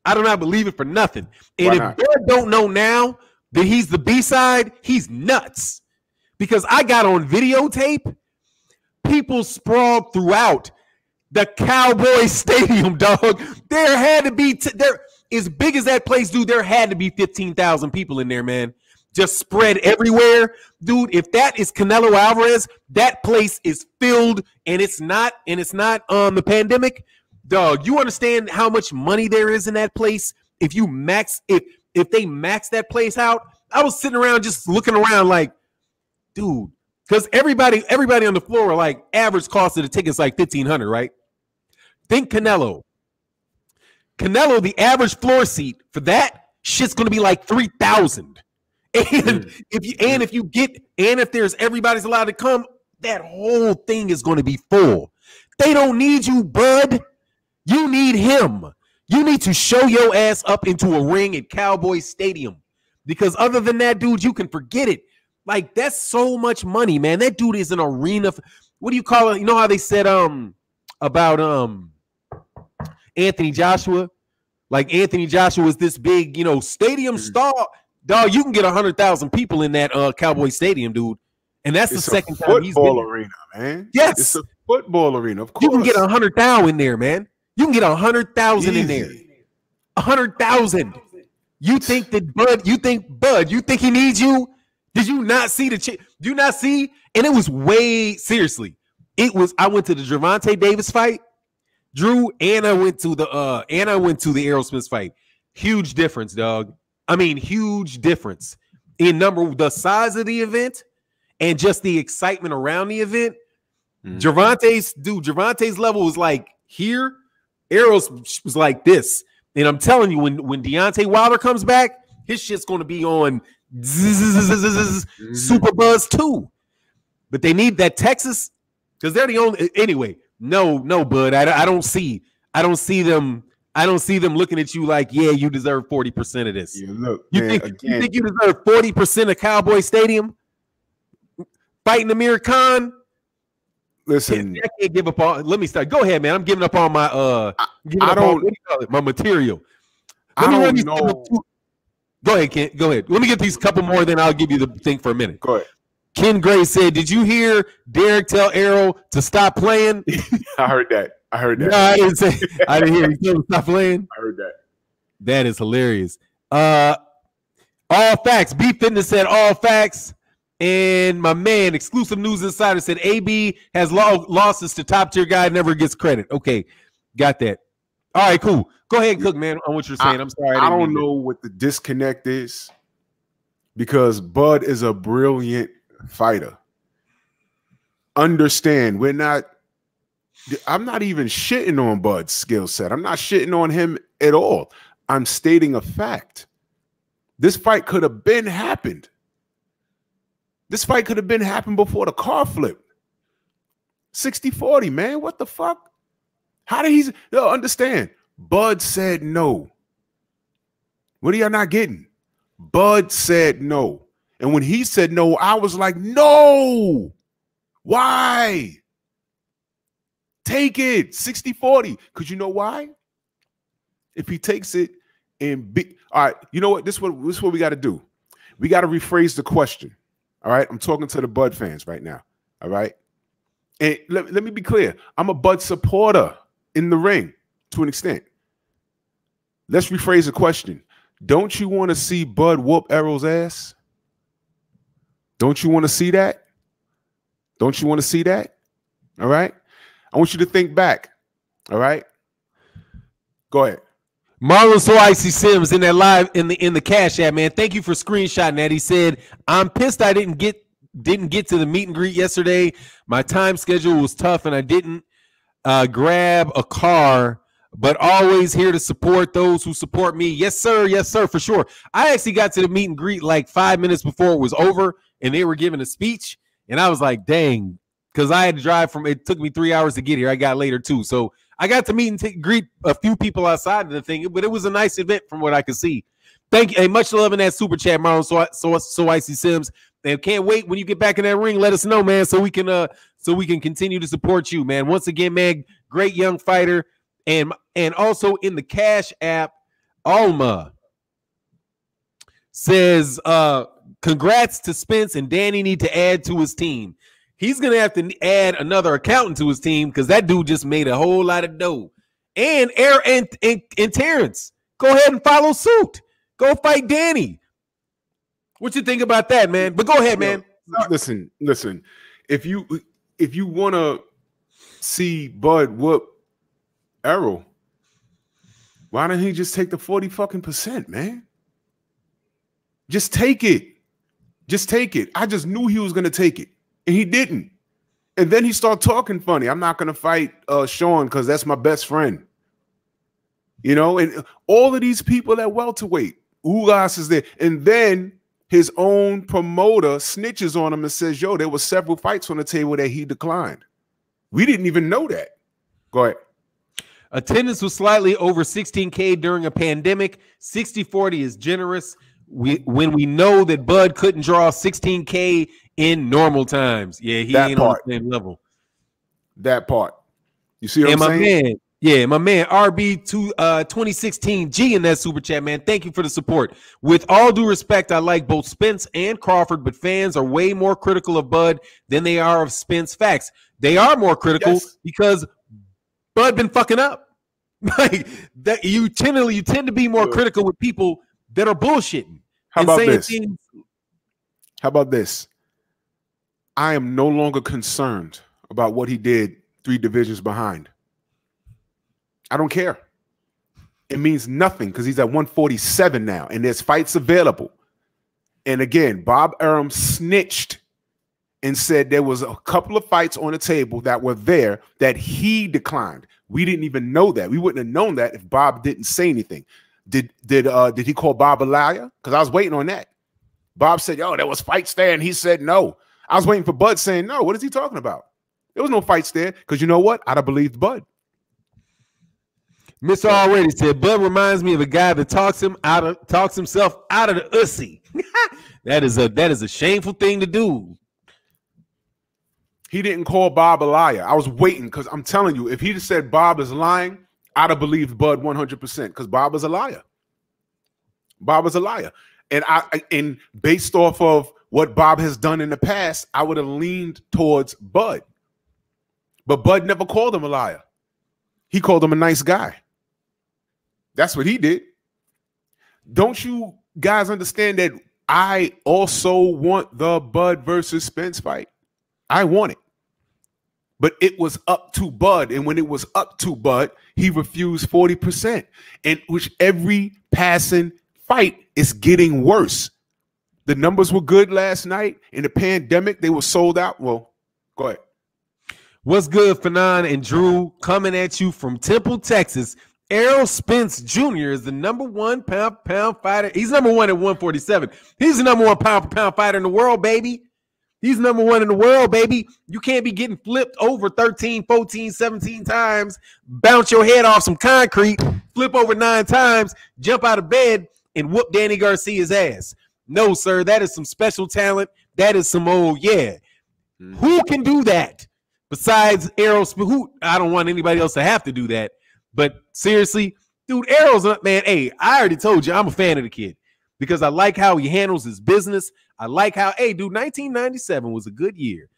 I do not believe it for nothing. And if Bud don't know now that he's the B-side, he's nuts. Because I got on videotape, people sprawled throughout the Cowboy Stadium, dog. There had to be, as big as that place, dude, there had to be 15,000 people in there, man. Just spread everywhere. Dude, if that is Canelo Alvarez, that place is filled and it's not the pandemic. Dog, you understand how much money there is in that place? If they max that place out, I was sitting around just looking around like, dude, because everybody on the floor are like, average cost of the ticket's like $1,500, right? Think Canelo, the average floor seat for that shit's gonna be like $3,000. And if there's everybody's allowed to come, that whole thing is going to be full. They don't need you, Bud. You need him. You need to show your ass up into a ring at Cowboy Stadium. Because other than that, dude, you can forget it. Like, that's so much money, man. That dude is an arena. What do you call it? You know how they said about Anthony Joshua? Like, Anthony Joshua was this big, stadium star. Dog, you can get 100,000 people in that Cowboy Stadium, dude. And that's the second time he's been. It's a football arena, man. Yes. It's a football arena, of course. You can get 100,000 in there, man. You can get 100,000 in there. 100,000. You think Bud, you think he needs you? Did you not see do you not see? And it was seriously. I went to the Gervonta Davis fight, Drew, and I went to the Errol Spence fight. Huge difference, dog. I mean, huge difference in the size of the event and just the excitement around the event. Gervonta's level was like here. Errol's was like this. And I'm telling you, when Deontay Wilder comes back, his shit's going to be on Super Buzz too. But they need that Texas because they're the only. Anyway, no, Bud. I don't see them. I don't see them looking at you like, yeah, you deserve 40% of this. Yeah, look, you think you deserve 40% of Cowboy Stadium? Fighting Amir Khan? Listen, I can't give up on. Let me start. Go ahead, man. I'm giving up on my my material. I don't know. Go ahead, Ken. Go ahead. Let me get these couple more, then I'll give you the thing for a minute. Go ahead. Ken Gray said, "Did you hear Derek tell Errol to stop playing?" I heard that. No, I didn't say. I didn't hear him tell him to stop playing. I heard that. That is hilarious. All facts. B Fitness said all facts. And my man, Exclusive News Insider, said AB has losses to top tier guy, never gets credit. Okay, got that. All right, cool. Go ahead and cook, man, on what you're saying. I'm sorry. I don't know what the disconnect is because Bud is a brilliant fighter. Understand, I'm not even shitting on Bud's skill set. I'm not shitting on him at all. I'm stating a fact. This fight could have been happened. This fight could have been happened before the car flipped. 60-40, man. What the fuck? How did he understand? Bud said no. What are y'all not getting? Bud said no. And when he said no, I was like, no. Why? Take it. 60-40. Because you know why? If he takes it and all right, you know what? This is what we got to do. We got to rephrase the question. All right. I'm talking to the Bud fans right now. All right. And let me be clear. I'm a Bud supporter in the ring to an extent. Let's rephrase the question. Don't you want to see Bud whoop Errol's ass? Don't you want to see that? Don't you want to see that? All right. I want you to think back. All right. Go ahead. Marlon So Icy Sims in that live in the Cash App, man. Thank you for screenshotting that. He said, I'm pissed I didn't get to the meet and greet yesterday. My time schedule was tough and I didn't grab a car, but always here to support those who support me. Yes, sir. Yes, sir, for sure. I actually got to the meet and greet like 5 minutes before it was over and they were giving a speech. And I was like, dang, because I had to drive it took me 3 hours to get here. I got later too. So I got to meet and greet a few people outside of the thing, but it was a nice event from what I could see. Thank you. Hey, much love in that super chat, Marlon. So Icy Sims. And can't wait when you get back in that ring. Let us know, man, so we can continue to support you, man. Once again, man, great young fighter. And also in the Cash App, Alma says, congrats to Spence and Danny need to add to his team. He's going to have to add another accountant to his team because that dude just made a whole lot of dough. And and Terrence, go ahead and follow suit. Go fight Danny. What you think about that, man? But go ahead, man. Listen. If you want to see Bud whoop Errol, why don't he just take the 40%, man? Just take it. Just take it. I just knew he was going to take it. And he didn't. And then he started talking funny. I'm not going to fight Sean because that's my best friend. You know, and all of these people at welterweight, Ugas is there. And then his own promoter snitches on him and says, yo, there were several fights on the table that he declined. We didn't even know that. Go ahead. Attendance was slightly over 16K during a pandemic. 60-40 is generous. When we know that Bud couldn't draw 16K in normal times. Yeah, he ain't on the same level. That part. You see what I'm saying? My man, RB 2016 G in that super chat, man. Thank you for the support. With all due respect, I like both Spence and Crawford, but fans are way more critical of Bud than they are of Spence. Facts. They are more critical because Bud been fucking up. Like that, you tend to be more critical with people that are bullshitting. How about this? How about this? I am no longer concerned about what he did 3 divisions behind. I don't care. It means nothing because he's at 147 now, and there's fights available. And again, Bob Arum snitched and said there was a couple of fights on the table that were there that he declined. We didn't even know that. We wouldn't have known that if Bob didn't say anything. Did he call Bob a liar? Because I was waiting on that. Bob said, yo, there was fights there, and he said no. I was waiting for Bud saying no. What is he talking about? There was no fights there because you know what? I'd have believed Bud. Mr. Already said, Bud reminds me of a guy that talks himself out of the ussy. That is a shameful thing to do. He didn't call Bob a liar. I was waiting because I'm telling you, if he just said Bob is lying, I'd have believed Bud 100% because Bob is a liar. Bob is a liar. And based off of what Bob has done in the past, I would have leaned towards Bud. But Bud never called him a liar. He called him a nice guy. That's what he did. don't you guys understand that I also want the Bud versus Spence fight? I want it. But it was up to Bud. And when it was up to Bud, he refused 40%. And which every passing fight is getting worse. The numbers were good last night. In the pandemic, they were sold out. Well, go ahead. What's good, Fannon and Drew? Coming at you from Temple, Texas. Errol Spence Jr. is the number one pound fighter. He's number one at 147. He's the number one pound fighter in the world, baby. He's number one in the world, baby. You can't be getting flipped over 13, 14, 17 times, bounce your head off some concrete, flip over 9 times, jump out of bed, and whoop Danny Garcia's ass. No, sir, that is some special talent. That is some Who can do that besides Errol? Who? I don't want anybody else to have to do that. But seriously, dude, Errol's man. Hey, I already told you I'm a fan of the kid because I like how he handles his business. I like how, hey, dude, 1997 was a good year.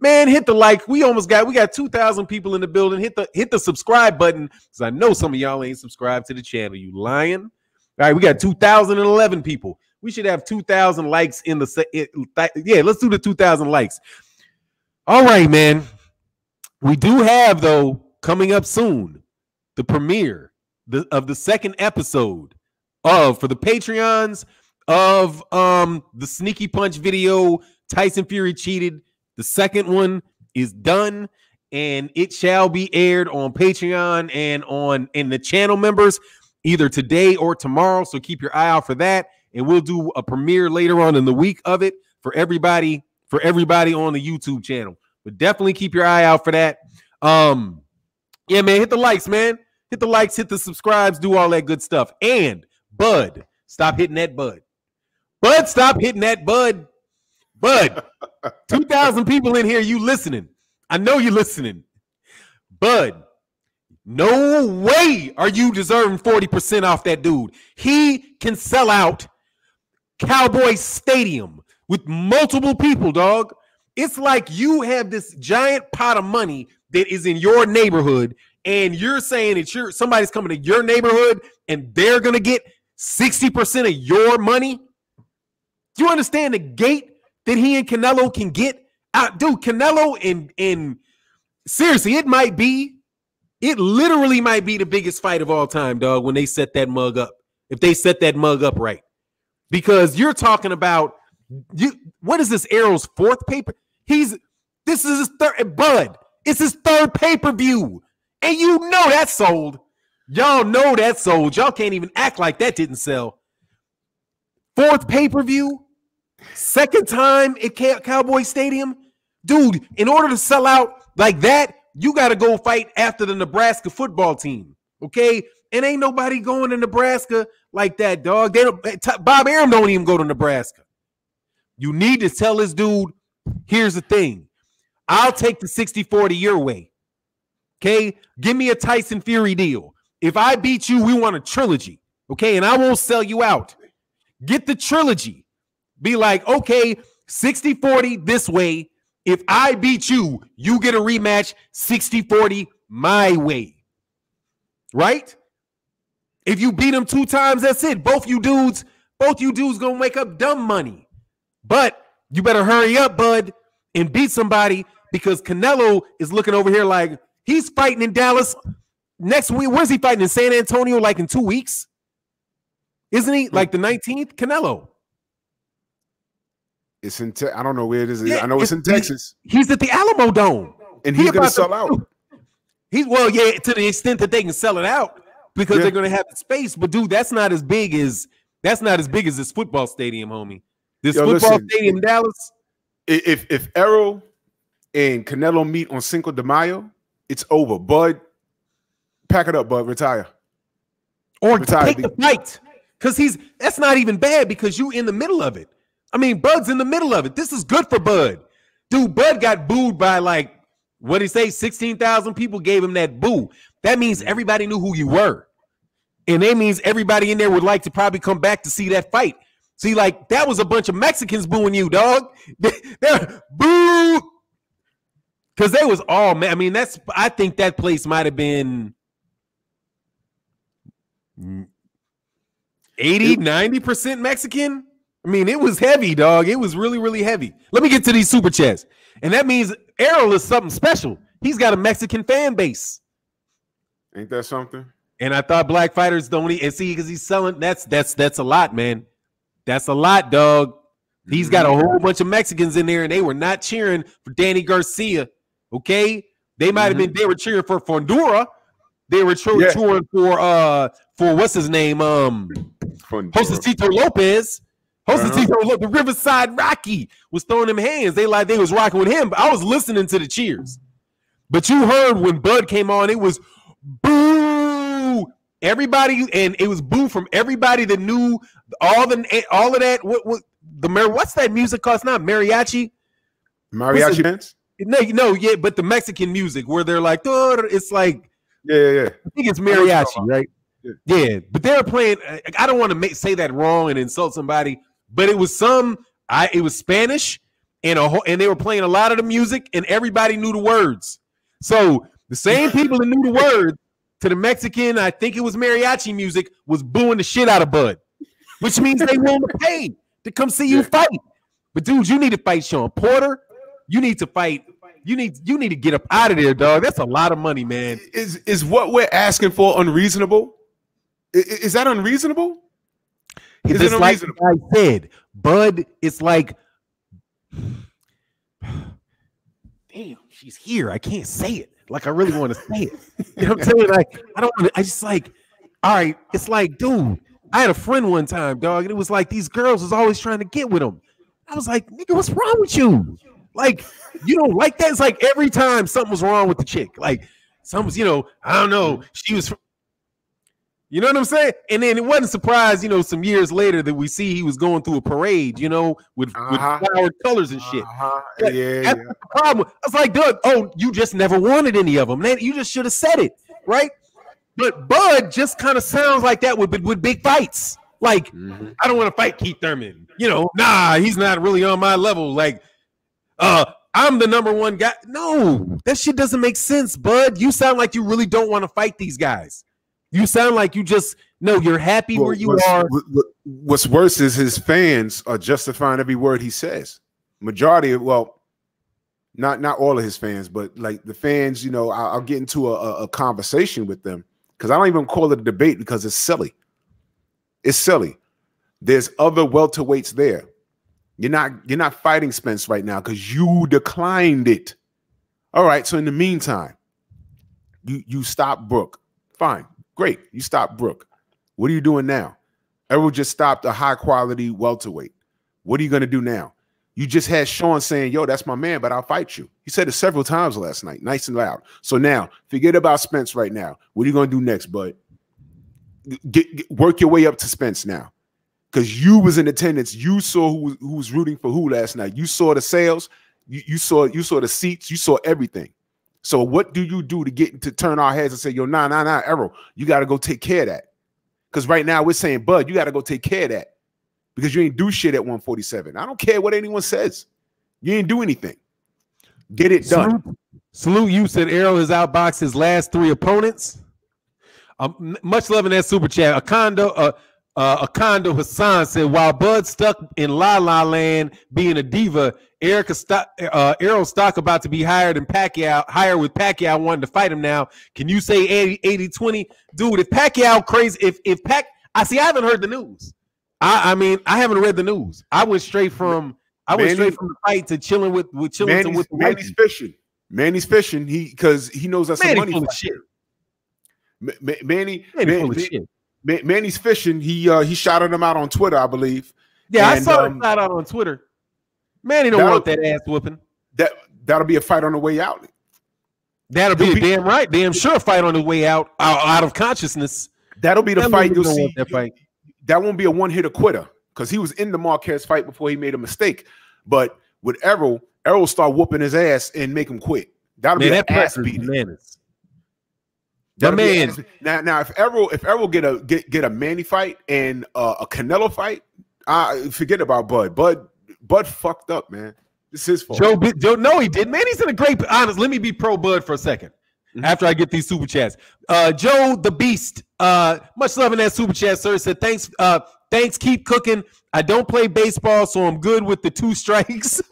Man, hit the like. We got 2,000 people in the building. Hit the subscribe button because I know some of y'all ain't subscribed to the channel. You lying? All right, we got 2,011 people. We should have 2,000 likes in yeah, let's do the 2,000 likes. All right, man. We do have, though, coming up soon, the premiere of the second episode for the Patreons of the Sneaky Punch video, Tyson Fury cheated. The second one is done, and it shall be aired on Patreon and in the channel members either today or tomorrow. So keep your eye out for that, and we'll do a premiere later on in the week of it for everybody on the YouTube channel. But definitely keep your eye out for that. Yeah, man, hit the likes, man. Hit the likes, hit the subscribes, do all that good stuff. And Bud, stop hitting that Bud. Bud, stop hitting that Bud. Bud, 2,000 people in here, you listening. I know you're listening. Bud, no way are you deserving 40% off that dude. He can sell out Cowboy Stadium with multiple people, dog. It's like you have this giant pot of money that is in your neighborhood, and you're saying that somebody's coming to your neighborhood and they're going to get 60% of your money. Do you understand the gate that he and Canelo can get out? Dude, Canelo and seriously, it literally might be the biggest fight of all time, dog, when they set that mug up. If they set that mug up right. Because you're talking about, what is this, Errol's fourth paper? This is his third, Bud. It's his third pay-per-view. And you know that's sold. Y'all know that's sold. Y'all can't even act like that didn't sell. Fourth pay-per-view, second time at Cowboy Stadium. Dude, in order to sell out like that, you got to go fight after the Nebraska football team, okay? And ain't nobody going to Nebraska like that, dog. Bob Arum don't even go to Nebraska. You need to tell this dude, here's the thing. I'll take the 60-40 your way, okay? Give me a Tyson Fury deal. If I beat you, we want a trilogy, okay? And I won't sell you out. Get the trilogy. Be like, okay, 60-40 this way. If I beat you, you get a rematch 60-40 my way. Right? If you beat him 2 times, that's it. Both you dudes gonna wake up dumb money. But you better hurry up, Bud, and beat somebody because Canelo is looking over here like he's fighting in Dallas next week. Where's he fighting? In San Antonio like in 2 weeks? Isn't he? Like the 19th? Canelo. It's in I don't know where it is. Yeah, I know it's in Texas. He's at the Alamo Dome. And he's going to sell out. Well, yeah, to the extent that they can sell it out because they're going to have the space. But dude, that's not as big as this football stadium, homie. This football stadium in Dallas. If Errol and Canelo meet on Cinco de Mayo, it's over. Bud, pack it up, Bud. Retire. Or take the fight. Because that's not even bad because you in the middle of it. I mean, Bud's in the middle of it. This is good for Bud. Dude, Bud got booed by like, what did he say? 16,000 people gave him that boo. That means everybody knew who you were. And that means everybody in there would like to probably come back to see that fight. See, like, that was a bunch of Mexicans booing you, dog. They're boo. Because they was all, man. I mean, I think that place might have been. 80, 90% Mexican. I mean, it was heavy, dog. It was really, really heavy. Let me get to these super chats. And that means Errol is something special. He's got a Mexican fan base. Ain't that something? And I thought black fighters don't eat. And see, because he's selling, that's a lot, man. That's a lot, dog. He's got a whole bunch of Mexicans in there, and they were not cheering for Danny Garcia. Okay, they might have been. They were cheering for Fondura. They were cheering for what's his name? Josecito Lopez. Josecito, the Riverside Rocky was throwing them hands. They was rocking with him. But I was listening to the cheers. But you heard when Bud came on, it was boo. Everybody, and it was boo from everybody that knew all of that. What's that music called? It's not mariachi. Mariachi dance? No, yeah, but the Mexican music where they're like, it's like, yeah. I think it's mariachi, right? Yeah, but they were playing. I don't want to say that wrong and insult somebody, but it was it was Spanish, and they were playing a lot of the music, and everybody knew the words. So the same people that knew the words to the Mexican, I think it was mariachi music, was booing the shit out of Bud, which means they willing to pay to come see you fight. But dude, you need to fight Sean Porter. You need to fight. You need to get up out of there, dog. That's a lot of money, man. Is what we're asking for unreasonable? Is that unreasonable? Is it unreasonable? Like I said, Bud, it's like, damn, she's here. I can't say it. Like I really want to say it. You know what I'm saying? Like I don't want to. I just like, all right. It's like, dude, I had a friend one time, dog, and it was like these girls was always trying to get with him. I was like, nigga, what's wrong with you? Like, you don't like that? It's like every time something was wrong with the chick. Like, some was, I don't know. She was, you know what I'm saying? And then it wasn't surprised, some years later that we see he was going through a parade, with flowered colors and shit. That's the problem. I was like, dude, you just never wanted any of them. Man, you just should have said it, right? But Bud just kind of sounds like that with big fights. Like, I don't want to fight Keith Thurman. Nah, he's not really on my level. Like, I'm the number one guy. No, that shit doesn't make sense, Bud. You sound like you really don't want to fight these guys. You sound like you're happy where you are. What's worse is his fans are justifying every word he says. Majority, not all of his fans, but like the fans, I'll get into a conversation with them because I don't even call it a debate because it's silly. It's silly. There's other welterweights there. You're not fighting Spence right now because you declined it. All right. So in the meantime, you stop Brook. Fine. Great. You stop Brook. What are you doing now? Errol just stopped a high quality welterweight. What are you going to do now? You just had Sean saying, yo, that's my man, but I'll fight you. He said it several times last night, nice and loud. So now forget about Spence right now. What are you going to do next, bud? Work your way up to Spence now. Because you was in attendance, you saw who was rooting for who last night. You saw the sales, you saw the seats, you saw everything. So what do you do to get to turn our heads and say, yo, nah, Errol, you got to go take care of that. Because right now we're saying, Bud, you got to go take care of that because you ain't do shit at 147. I don't care what anyone says. You ain't do anything. Get it done. Salute you said Errol has outboxed his last 3 opponents. Much love in that super chat. Akando Hassan said, while Bud stuck in La La Land being a diva, Errol stock about to be hired with Pacquiao wanting to fight him now. Can you say 80-20? Dude, if Pacquiao crazy, if I haven't heard the news. I mean, I haven't read the news. I went straight from the fight to chilling with Manny's fishing. Manny's fishing. Because he knows that's some money for shit. Manny's fishing. He shouted him out on Twitter, I believe. Yeah, I saw him shout out on Twitter. Manny don't want that ass whooping. That'll be a fight on the way out. That'll be a damn sure fight on the way out of consciousness. That'll be the fight you'll see. That won't be a one-hitter quitter because he was in the Marquez fight before he made a mistake. But with Errol start whooping his ass and make him quit. That'll be an ass beating. Now, if Errol get a Manny fight and a Canelo fight, forget about Bud. Bud fucked up, man. It's his fault. Joe, no, he did. Manny's in a great. Honest, let me be pro Bud for a second. after I get these super chats. Joe the Beast, much love in that super chat, sir. Said thanks. Thanks. Keep cooking. I don't play baseball, so I'm good with the 2 strikes.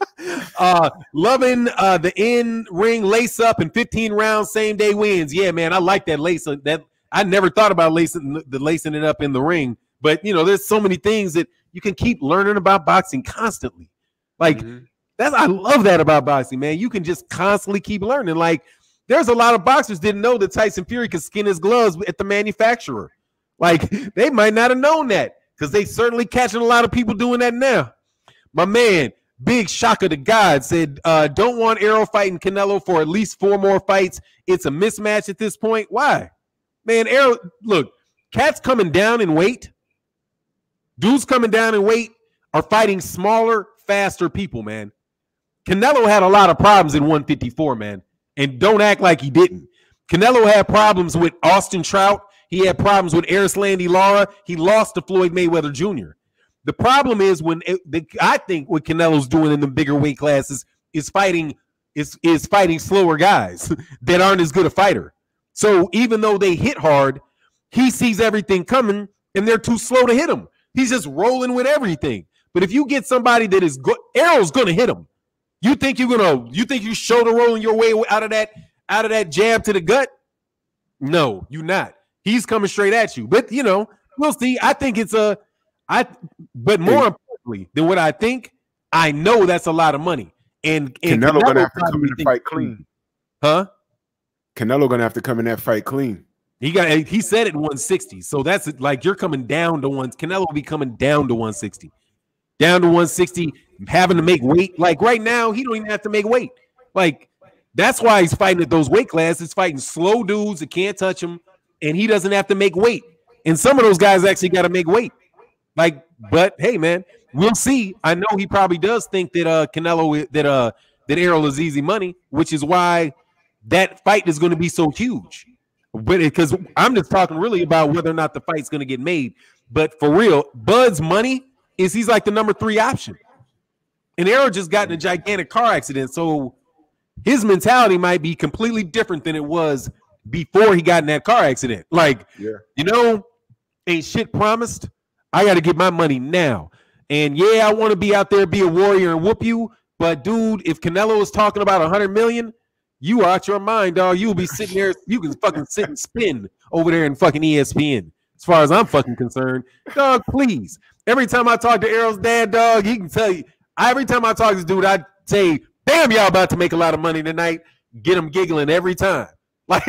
Loving the in-ring lace-up and 15 rounds, same-day wins. Yeah, man, I like that lace. That I never thought about lacing it up in the ring. But, you know, there's so many things that you can keep learning about boxing constantly. Like, I love that about boxing, man. You can just constantly keep learning. Like, there's a lot of boxers didn't know that Tyson Fury could skin his gloves at the manufacturer. Like, they might not have known that, because they certainly catching a lot of people doing that now. My man, Big Shaka the God, said, don't want Errol fighting Canelo for at least 4 more fights. It's a mismatch at this point. Why? Man, Errol, look, cats coming down in weight. Dudes coming down in weight are fighting smaller, faster people, man. Canelo had a lot of problems in 154, man. And don't act like he didn't. Canelo had problems with Austin Trout. He had problems with Erislandy Lara. He lost to Floyd Mayweather Jr. The problem is I think what Canelo's doing in the bigger weight classes is fighting slower guys that aren't as good a fighter. So even though they hit hard, he sees everything coming and they're too slow to hit him. He's just rolling with everything. But if you get somebody that is good, Errol's going to hit him. You think you shoulder rolling your way out of that jab to the gut? No, you're not. He's coming straight at you. But, you know, we'll see. I think but more importantly than what I think, I know that's a lot of money. And Canelo going to have to come in and fight clean. Huh? Canelo going to have to come in that fight clean. He said it 160. So that's like you're coming down to Canelo will be coming down to 160. Down to 160, having to make weight. Like right now, he don't even have to make weight. Like that's why he's fighting at those weight classes. He's fighting slow dudes that can't touch him, and he doesn't have to make weight. And some of those guys actually got to make weight. Like, but hey, man, we'll see. I know he probably does think that that Errol is easy money, which is why that fight is going to be so huge. But because I'm just talking really about whether or not the fight's going to get made. But for real, Bud's money is he's like the number 3 option. And Errol just got in a gigantic car accident. So his mentality might be completely different than it was before he got in that car accident. Like, you know, ain't shit promised. I got to get my money now. And yeah, I want to be out there, be a warrior and whoop you. But dude, if Canelo is talking about 100 million, you are out your mind, dog. You'll be sitting there. You can fucking sit and spin over there in fucking ESPN. As far as I'm fucking concerned, dog, please. Every time I talk to Errol's dad, dog, he can tell you. Every time I talk to this dude, I say, damn, y'all about to make a lot of money tonight. Get him giggling every time. Like,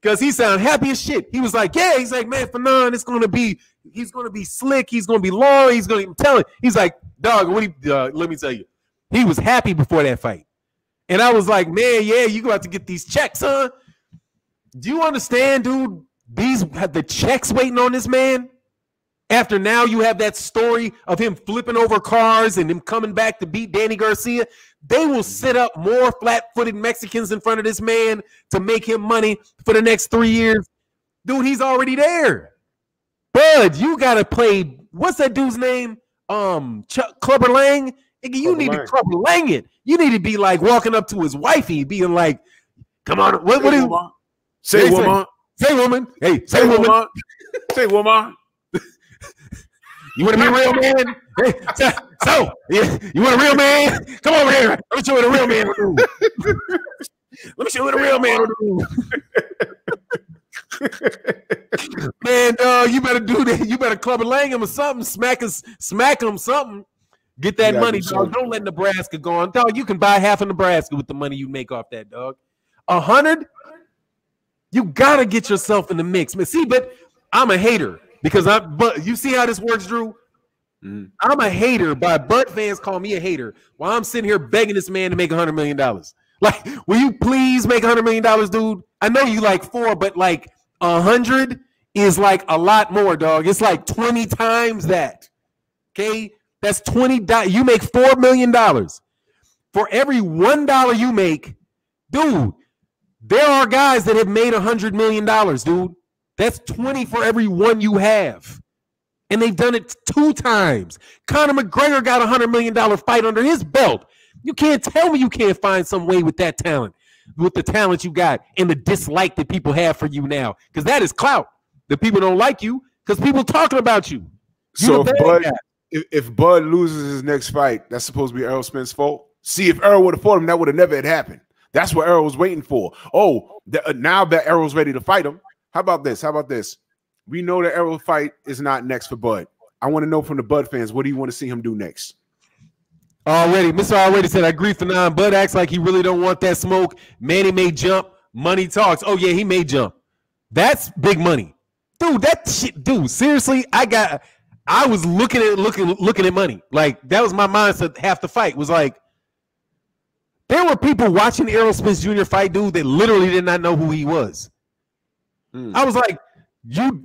because he sound happy as shit. He was like, yeah, he's like, man, Fannon, he's going to be slick. He's going to be long. He's going to tell it. He's like, dog, let me tell you. He was happy before that fight. And I was like, man, yeah, you got to get these checks, huh? Do you understand, dude? The checks waiting on this man. After now you have that story of him flipping over cars and him coming back to beat Danny Garcia. They will set up more flat-footed Mexicans in front of this man to make him money for the next 3 years. Dude, he's already there. Bud, you got to play, what's that dude's name? Clubber Lang? You need to Clubber Lang it. You need to be like walking up to his wifey, being like, come on, what is it? Say woman. Say woman. Hey, say woman. Say woman. You want to be a real man? Hey, so you want a real man? Come over here. Let me show you what a real man will do. Let me show you what a real man will do. Man, dog, you better do that. You better Clubber Lang him or something. Smack him something. Get that money, dog. Don't let Nebraska go on. Dog, you can buy half of Nebraska with the money you make off that, dog. 100? You got to get yourself in the mix. Man, see, but I'm a hater because but you see how this works, Drew? I'm a hater, but Bud fans call me a hater while I'm sitting here begging this man to make $100 million. Like, will you please make $100 million, dude? I know you like 4, but like 100 is like a lot more, dog. It's like 20 times that. Okay? That's $20. You make $4 million. For every $1 you make, dude, there are guys that have made $100 million, dude. That's 20 for every one you have. And they've done it 2 times. Conor McGregor got a $100 million fight under his belt. You can't tell me you can't find some way with that talent. with the talent you got and the dislike that people have for you now, because that is clout. The people don't like you because people talking about you. So if Bud loses his next fight, that's supposed to be Errol Spence's fault. See, if Errol would have fought him, that would have never had happened. That's what Errol was waiting for. Oh, now that Errol's ready to fight him. How about this? How about this? We know the Errol fight is not next for Bud. I want to know from the Bud fans, what do you want to see him do next? Mr. Already said, I agree for 9. Bud acts like he really don't want that smoke. Manny may jump. Money talks. Oh, yeah, he may jump. That's big money. Dude, that shit, dude, seriously, I was looking at money. Like, that was my mindset half the fight. Was like, there were people watching Errol Spence Jr. fight, dude, that literally did not know who he was. I was like,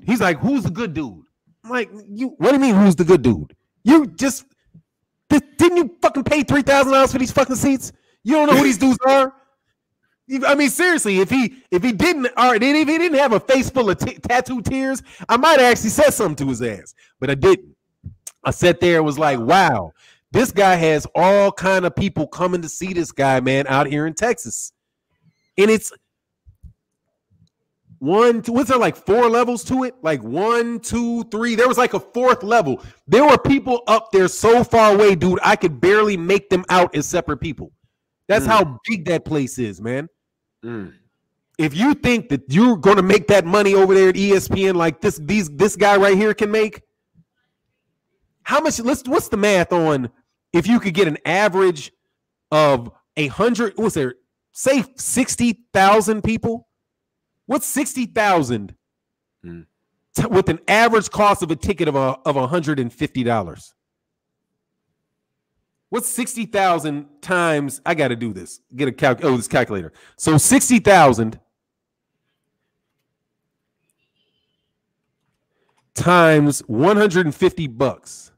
he's like, who's the good dude? I'm like, what do you mean, who's the good dude? You just, didn't you fucking pay $3,000 for these fucking seats? You don't know who these dudes are? I mean, seriously, if he didn't, all right, if he didn't have a face full of tattooed tears, I might have actually said something to his ass, but I didn't. I sat there and was like, wow, this guy has all kind of people coming to see this guy, man, out here in Texas. And it's what's there, like 4 levels to it? Like 1, 2, 3. There was like a 4th level. There were people up there so far away, dude, I could barely make them out as separate people. That's how big that place is, man. If you think that you're going to make that money over there at ESPN like this guy right here can make, how much? What's the math on if you could get an average of 100? What's there? Say 60,000 people. What's 60,000 with an average cost of a ticket of $150? What's 60,000 times? I got to do this. Get a this calculator. So 60,000 times $150.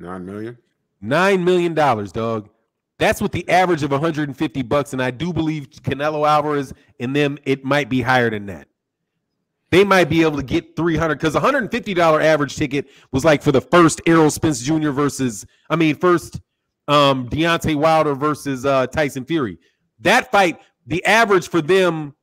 $9 million. $9 million, dog. That's what the average of $150. And I do believe Canelo Alvarez and them, it might be higher than that. They might be able to get 300 because $150 average ticket was like for the first Errol Spence Jr. first Deontay Wilder versus Tyson Fury. That fight, the average for them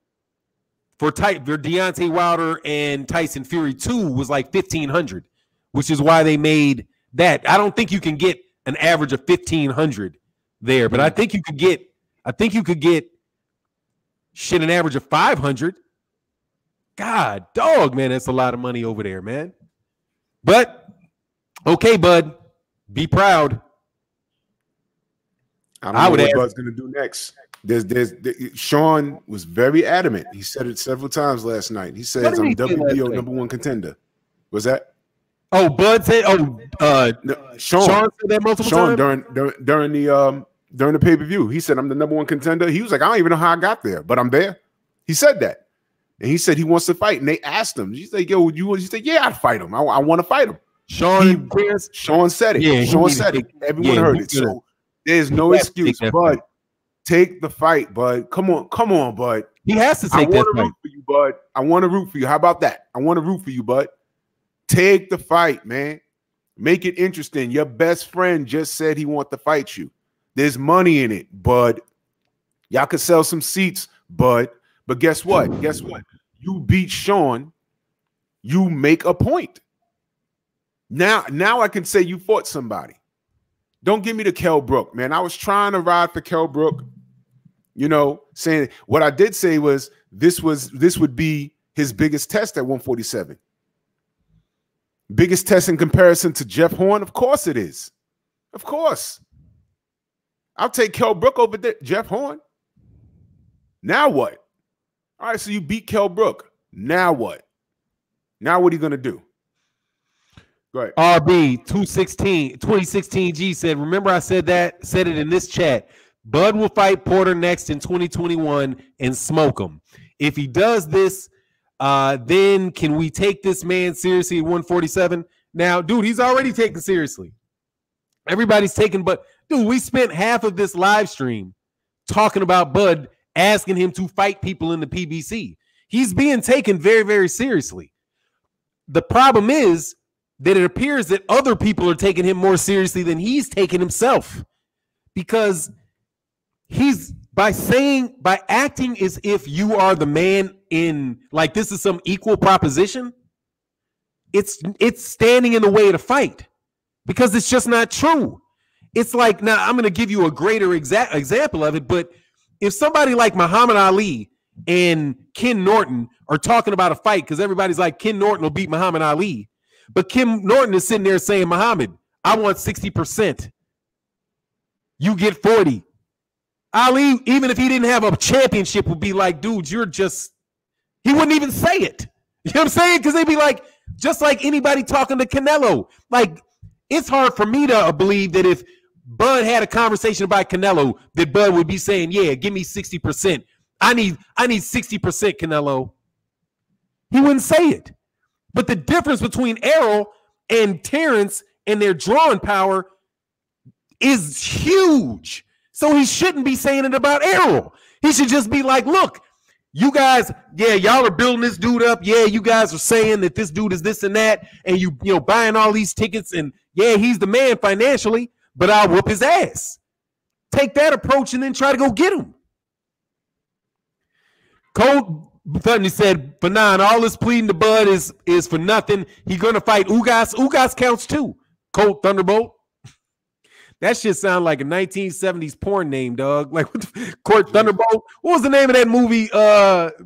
for Deontay Wilder and Tyson Fury 2 was like $1,500, which is why they made that. I don't think you can get an average of $1,500 there, but I think you could get an average of $500. God, dog, man, that's a lot of money over there, man. But okay, Bud, be proud. I don't know what Bud's gonna do next. Sean was very adamant. He said it several times last night. He says, "I'm WBO #1 contender." Was that? Oh, Bud said. Oh, no, Sean said that multiple times during the pay-per-view. He said, "I'm the #1 contender." He was like, "I don't even know how I got there, but I'm there." He said that. And he said he wants to fight. And they asked him, he's like, yo, he said, yeah, I'd fight him. I want to fight him. Sean said it. Yeah, Sean said it. Everyone heard it. So there's no excuse. Bud, take the fight, Bud. Come on, Bud. He has to take that fight. I want to root for you, Bud. I want to root for you. How about that? I want to root for you, Bud. Take the fight, man. Make it interesting. Your best friend just said he wants to fight you. There's money in it, Bud. Y'all could sell some seats, Bud. But guess what? You beat Sean, you make a point. Now I can say you fought somebody. Don't give me the Kell Brook, man. I was trying to ride for Kell Brook, saying what I did say was this would be his biggest test at 147. Biggest test in comparison to Jeff Horn? Of course it is. Of course. I'll take Kell Brook over Jeff Horn. Now what? All right, so you beat Kell Brook. Now what? Now what are you going to do? Go ahead. RB 2016 G said, remember I said it in this chat. Bud will fight Porter next in 2021 and smoke him. If he does this, then can we take this man seriously at 147? Now, dude, he's already taken seriously. Everybody's taking, but dude, we spent half of this live stream talking about Bud, asking him to fight people in the PBC. He's being taken very, very seriously. The problem is that it appears that other people are taking him more seriously than he's taking himself, because he's by acting as if you are the man in like this is some equal proposition. It's standing in the way of the fight because it's just not true. It's like, now I'm going to give you a greater example of it, but if somebody like Muhammad Ali and Ken Norton are talking about a fight because everybody's like Ken Norton will beat Muhammad Ali, but Ken Norton is sitting there saying, Muhammad, I want 60%. You get 40. Ali, even if he didn't have a championship, would be like, dude, he wouldn't even say it. You know what I'm saying? Because they'd be like, just like anybody talking to Canelo. Like, it's hard for me to believe that if Bud had a conversation about Canelo, that Bud would be saying, yeah, give me 60%. I need 60%, Canelo. He wouldn't say it. But the difference between Errol and Terrence and their drawing power is huge. So he shouldn't be saying it about Errol. He should just be like, look, you guys, yeah, y'all are building this dude up. Yeah, you guys are saying that this dude is this and that, and you know, buying all these tickets, and yeah, he's the man financially, but I'll whoop his ass. Take that approach and then try to go get him. Colt Thundy said, Fannon, all this pleading to Bud is for nothing. He's going to fight Ugas. Ugas counts too. Colt Thunderbolt. That shit sound like a 1970s porn name, dog. Like Court Thunderbolt. What was the name of that movie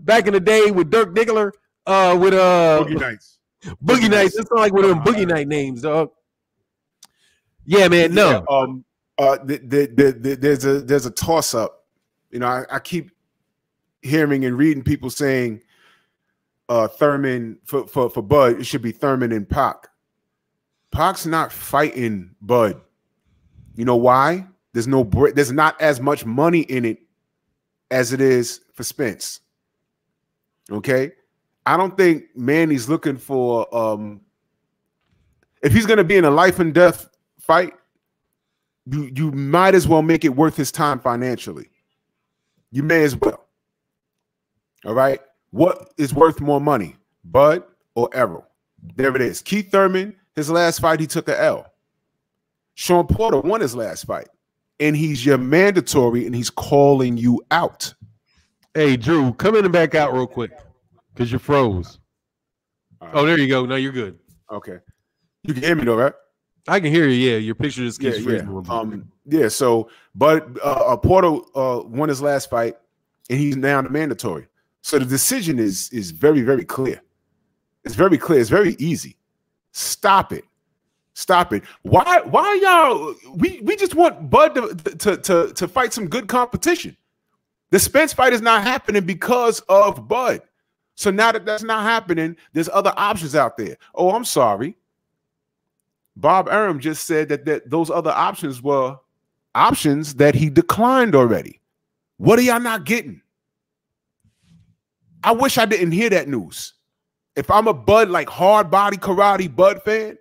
back in the day with Dirk Diggler? With Boogie Nights. Boogie Nights. It sounds like one of them Boogie Night names, dog. Yeah, man. No. There's a toss up. You know, I keep hearing and reading people saying Thurman for Bud, it should be Thurman and Pac. Pac's not fighting Bud. You know why? There's not as much money in it as it is for Spence. Okay, I don't think Manny's looking for if he's going to be in a life and death fight, you might as well make it worth his time financially. You may as well. All right, what is worth more money, Bud or Errol? There it is. Keith Thurman, his last fight, he took a L. Sean Porter won his last fight, and he's your mandatory, and he's calling you out. Hey, Drew, come in and back out real quick because you froze. Right. Oh, there you go. No, you're good. Okay. You can hear me, though, right? I can hear you, yeah. Your picture just keeps freezing. Yeah, so, but Porter won his last fight, and he's now the mandatory. So the decision is very, very clear. It's very clear. It's very easy. Stop it. Stop it. Why y'all? We just want Bud to fight some good competition. The Spence fight is not happening because of Bud. So now that that's not happening, there's other options out there. Oh, I'm sorry. Bob Arum just said that those other options were options that he declined already. What are y'all not getting? I wish I didn't hear that news. If I'm a Bud, like hard body karate Bud fan,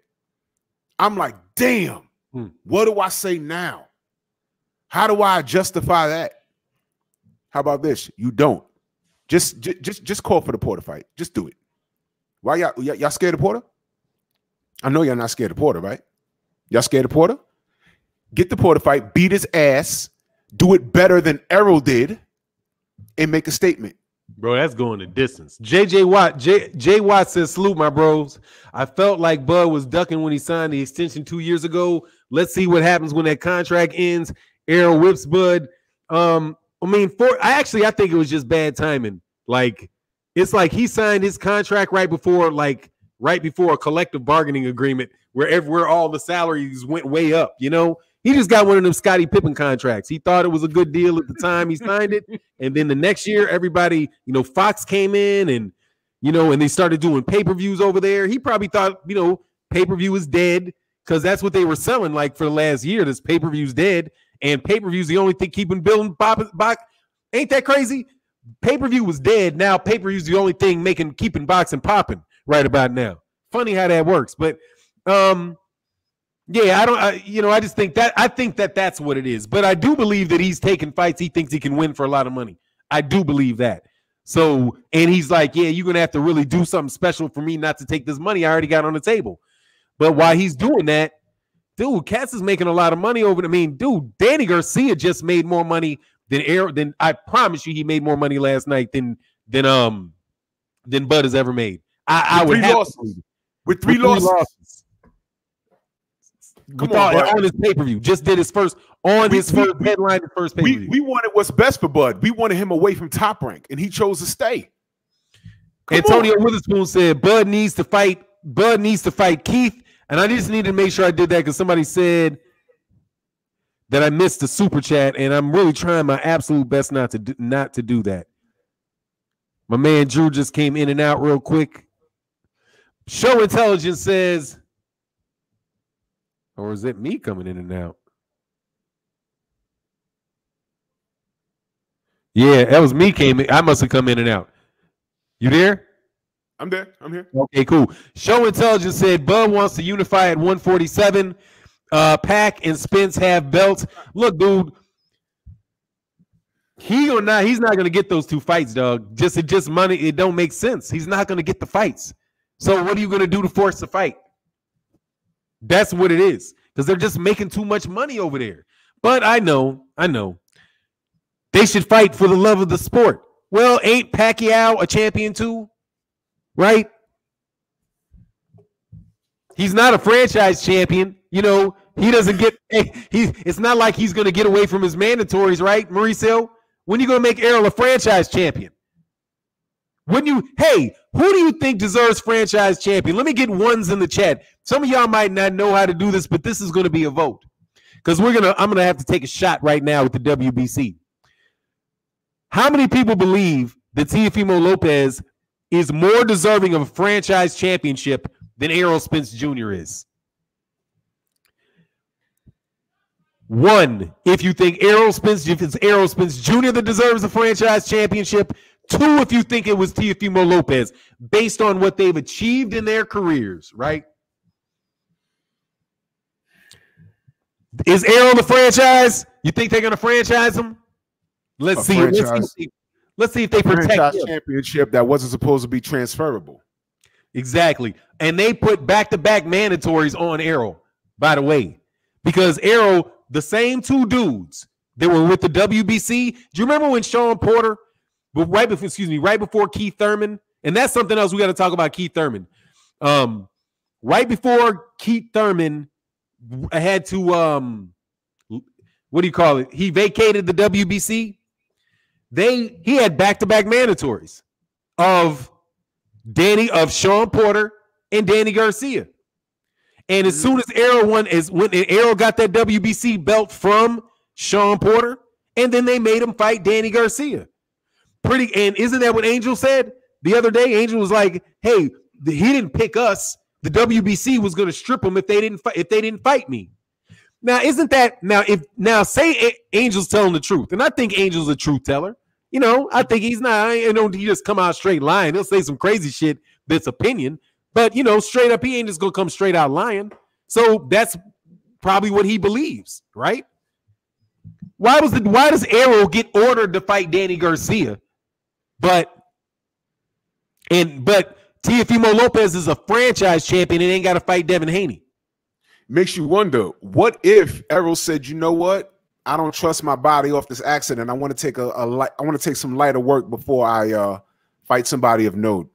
I'm like, damn, what do I say now? How do I justify that? How about this? You don't. Just call for the Porter fight. Just do it. Why y'all scared of Porter? I know y'all not scared of Porter, right? Y'all scared of Porter? Get the Porter fight, beat his ass, do it better than Errol did, and make a statement. Bro, that's going the distance. J Watt says, salute, my bros. I felt like Bud was ducking when he signed the extension 2 years ago. Let's see what happens when that contract ends. Errol whips Bud. I think it was just bad timing. Like, it's like he signed his contract right before a collective bargaining agreement where all the salaries went way up, you know? He just got one of them Scottie Pippen contracts. He thought it was a good deal at the time he signed it. And then the next year, everybody, Fox came in and they started doing pay-per-views over there. He probably thought, pay-per-view is dead because that's what they were selling like for the last year. This pay-per-view's dead. And pay-per-view's the only thing keeping building popping. Ain't that crazy? Pay-per-view was dead. Now pay-per-view's the only thing keeping boxing popping right about now. Funny how that works. But yeah, I just think that that's what it is. But I do believe that he's taking fights he thinks he can win for a lot of money. I do believe that. So, and he's like, yeah, you're going to have to really do something special for me not to take this money I already got on the table. But while he's doing that, dude, Cass is making a lot of money over. I mean, dude, Danny Garcia just made more money then I promise you he made more money last night than Bud has ever made. I would have with three losses. Come on his pay-per-view. Just did his first headline, his first pay-per-view. We wanted what's best for Bud. We wanted him away from Top Rank, and he chose to stay. Antonio Witherspoon said Bud needs to fight Keith, and I just needed to make sure I did that because somebody said that I missed the super chat, and I'm really trying my absolute best not to do that. My man Drew just came in and out real quick. Show Intelligence says, or is it me coming in and out? Yeah, that was me I must have come in and out. You there? I'm there. I'm here. Okay, cool. Show Intelligence said Bud wants to unify at 147. Pac and Spence have belts. Look, dude, he's not gonna get those two fights, dog. Just money. It don't make sense. He's not gonna get the fights. So what are you gonna do to force the fight? That's what it is. Because they're just making too much money over there. But I know. They should fight for the love of the sport. Well, ain't Pacquiao a champion too? Right? He's not a franchise champion. You know, he doesn't get it's not like he's going to get away from his mandatories, right, Mauricio? When are you going to make Errol a franchise champion? Who do you think deserves franchise champion? Let me get ones in the chat. Some of y'all might not know how to do this, but this is going to be a vote. Because I'm going to have to take a shot right now with the WBC. How many people believe that Teofimo Lopez is more deserving of a franchise championship than Errol Spence Jr. is? 1, if you think if it's Errol Spence Jr. that deserves a franchise championship. 2, if you think it was Teofimo Lopez, based on what they've achieved in their careers, right? Is Errol the franchise? You think they're going to franchise him? Let's see if they protect him. Championship that wasn't supposed to be transferable. Exactly. And they put back-to-back mandatories on Errol, by the way, because Errol, the same two dudes that were with the WBC. Do you remember when Sean Porter, right before Keith Thurman, and that's something else we got to talk about Keith Thurman. Right before Keith Thurman had to, what do you call it? He vacated the WBC. He had back-to-back mandatories of Sean Porter and Danny Garcia. And as soon as when Errol got that WBC belt from Sean Porter, and then they made him fight Danny Garcia. And isn't that what Angel said the other day? Angel was like, "Hey, he didn't pick us. The WBC was going to strip him if they didn't fight me." Now, say Angel's telling the truth, and I think Angel's a truth teller. You know, I think he's not. He just come out straight lying. He'll say some crazy shit that's opinion, but straight up, he ain't just gonna come straight out lying. So that's probably what he believes, right? Why does Errol get ordered to fight Danny Garcia, but Teofimo Lopez is a franchise champion and ain't got to fight Devin Haney? Makes you wonder, what if Errol said, "You know what? I don't trust my body off this accident. I want to take I want to take some lighter work before I fight somebody of note."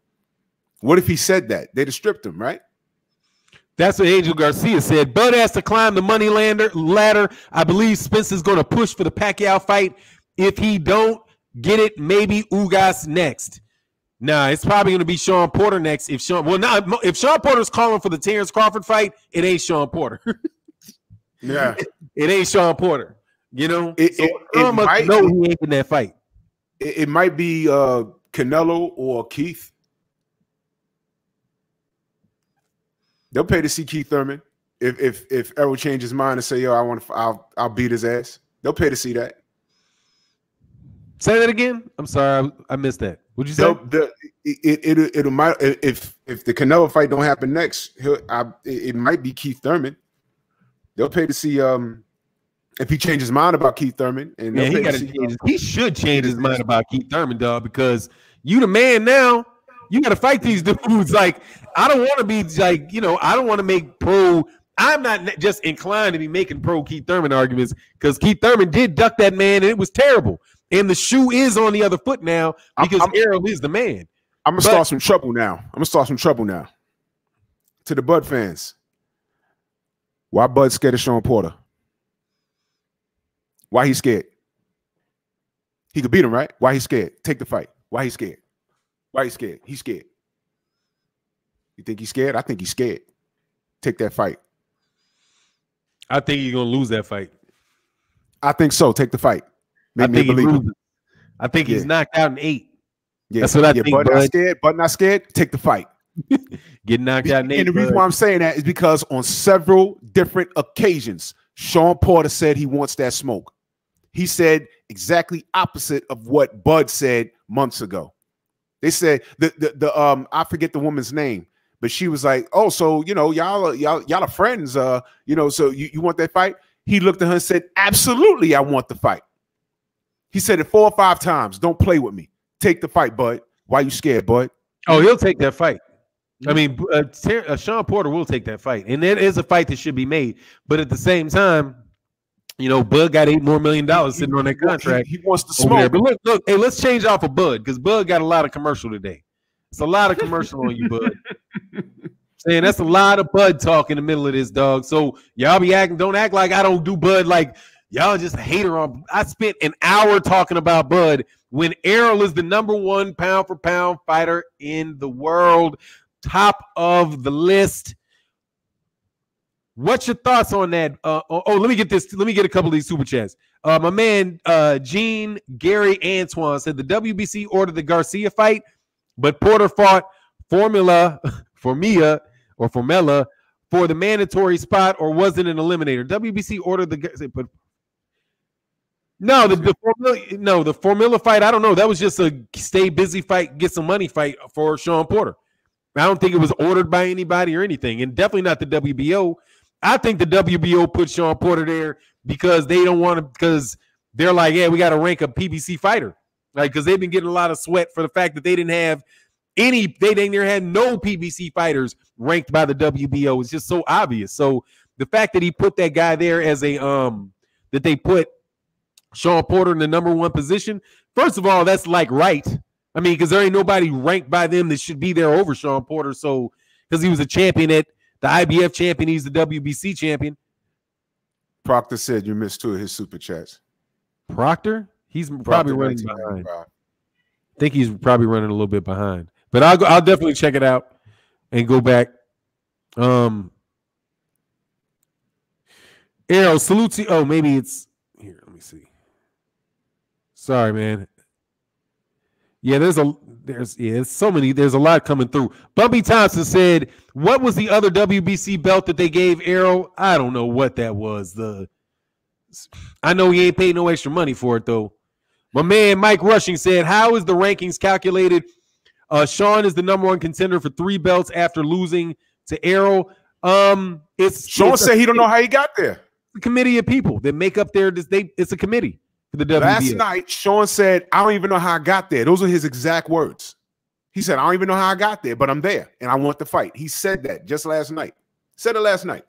What if he said that? They'd have stripped him, right? That's what Angel Garcia said. Bud has to climb the money ladder. I believe Spence is going to push for the Pacquiao fight. If he don't get it, maybe Ugas next. Nah, it's probably going to be Sean Porter next. If Sean Porter's calling for the Terrence Crawford fight, it ain't Sean Porter. Yeah, it ain't Sean Porter. He ain't in that fight. It might be Canelo or Keith. They'll pay to see Keith Thurman if Errol changes his mind and say, "Yo, I'll beat his ass." They'll pay to see that. Say that again. I'm sorry, I missed that. What'd you say? It might, if the Canelo fight don't happen next, it might be Keith Thurman. They'll pay to see if he changes his mind about Keith Thurman. And he should change his mind about Keith Thurman, dog, because you the man now. You got to fight these dudes. Like, I don't want to be like, I don't want to make pro I'm not just inclined to be making pro Keith Thurman arguments because Keith Thurman did duck that man and it was terrible. And the shoe is on the other foot now because Errol is the man. I'm gonna start some trouble now. To the Bud fans, why Bud scared of Sean Porter? Why he scared? He could beat him, right? Why he scared? Take the fight. Why he scared? Why he scared? He's scared. You think he's scared? I think he's scared. Take that fight. I think he's gonna lose that fight. I think so. Take the fight. I think he's knocked out in 8. Yeah, that's what I think. Bud not scared. Bud not scared. Take the fight. Get knocked out in 8. And the reason why I'm saying that is because on several different occasions, Sean Porter said he wants that smoke. He said exactly opposite of what Bud said months ago. They said I forget the woman's name, but she was like, "Oh, so y'all are friends, so you want that fight?" He looked at her and said, "Absolutely, I want the fight." He said it 4 or 5 times. Don't play with me. Take the fight, Bud. Why you scared, Bud? Oh, he'll take that fight. I mean, Sean Porter will take that fight, and it is a fight that should be made. But at the same time, Bud got $8 more million sitting on that contract. He wants to smoke. But look, hey, let's change off of Bud because Bud got a lot of commercial today. It's a lot of commercial on you, Bud. Saying that's a lot of Bud talk in the middle of this, dog. So y'all don't act like I don't do Bud. Like y'all just a hater on. I spent an hour talking about Bud when Errol is the #1 pound for pound fighter in the world, top of the list. What's your thoughts on that? Let me get this. Let me get a couple of these super chats. My man, Gene Gary Antoine said the WBC ordered the Garcia fight, but Porter fought Formella for the mandatory spot, or was it an eliminator? WBC ordered the the Formella fight. I don't know. That was just a stay busy fight, get some money fight for Sean Porter. I don't think it was ordered by anybody or anything, and definitely not the WBO. I think the WBO put Sean Porter there because they don't want to, because they're like, yeah, we got to rank a PBC fighter, like, because they've been getting a lot of sweat for the fact that they didn't have they had no PBC fighters ranked by the WBO. It's just so obvious. So the fact that he put that guy there as a that they put Sean Porter in the #1 position, first of all, that's like right. I mean, because there ain't nobody ranked by them that should be there over Sean Porter. So because he was a champion at the IBF champion, he's the WBC champion. Proctor said you missed 2 of his super chats. Proctor? He's probably running behind. I think he's probably running a little bit behind. But I'll definitely check it out and go back. Errol, salute to. Oh, maybe it's here. Let me see. Sorry, man. Yeah, there's so many. There's a lot coming through. Bumpy Thompson said, "What was the other WBC belt that they gave Errol? I don't know what that was. I know he ain't paid no extra money for it though." My man Mike Rushing said, "How is the rankings calculated? Sean is the #1 contender for 3 belts after losing to Errol." Sean said he don't know how he got there. A committee of people that make up it's a committee. The WBO. Last night, Sean said, "I don't even know how I got there." Those are his exact words. He said, "I don't even know how I got there, but I'm there, and I want the fight." He said that just last night. Said it last night.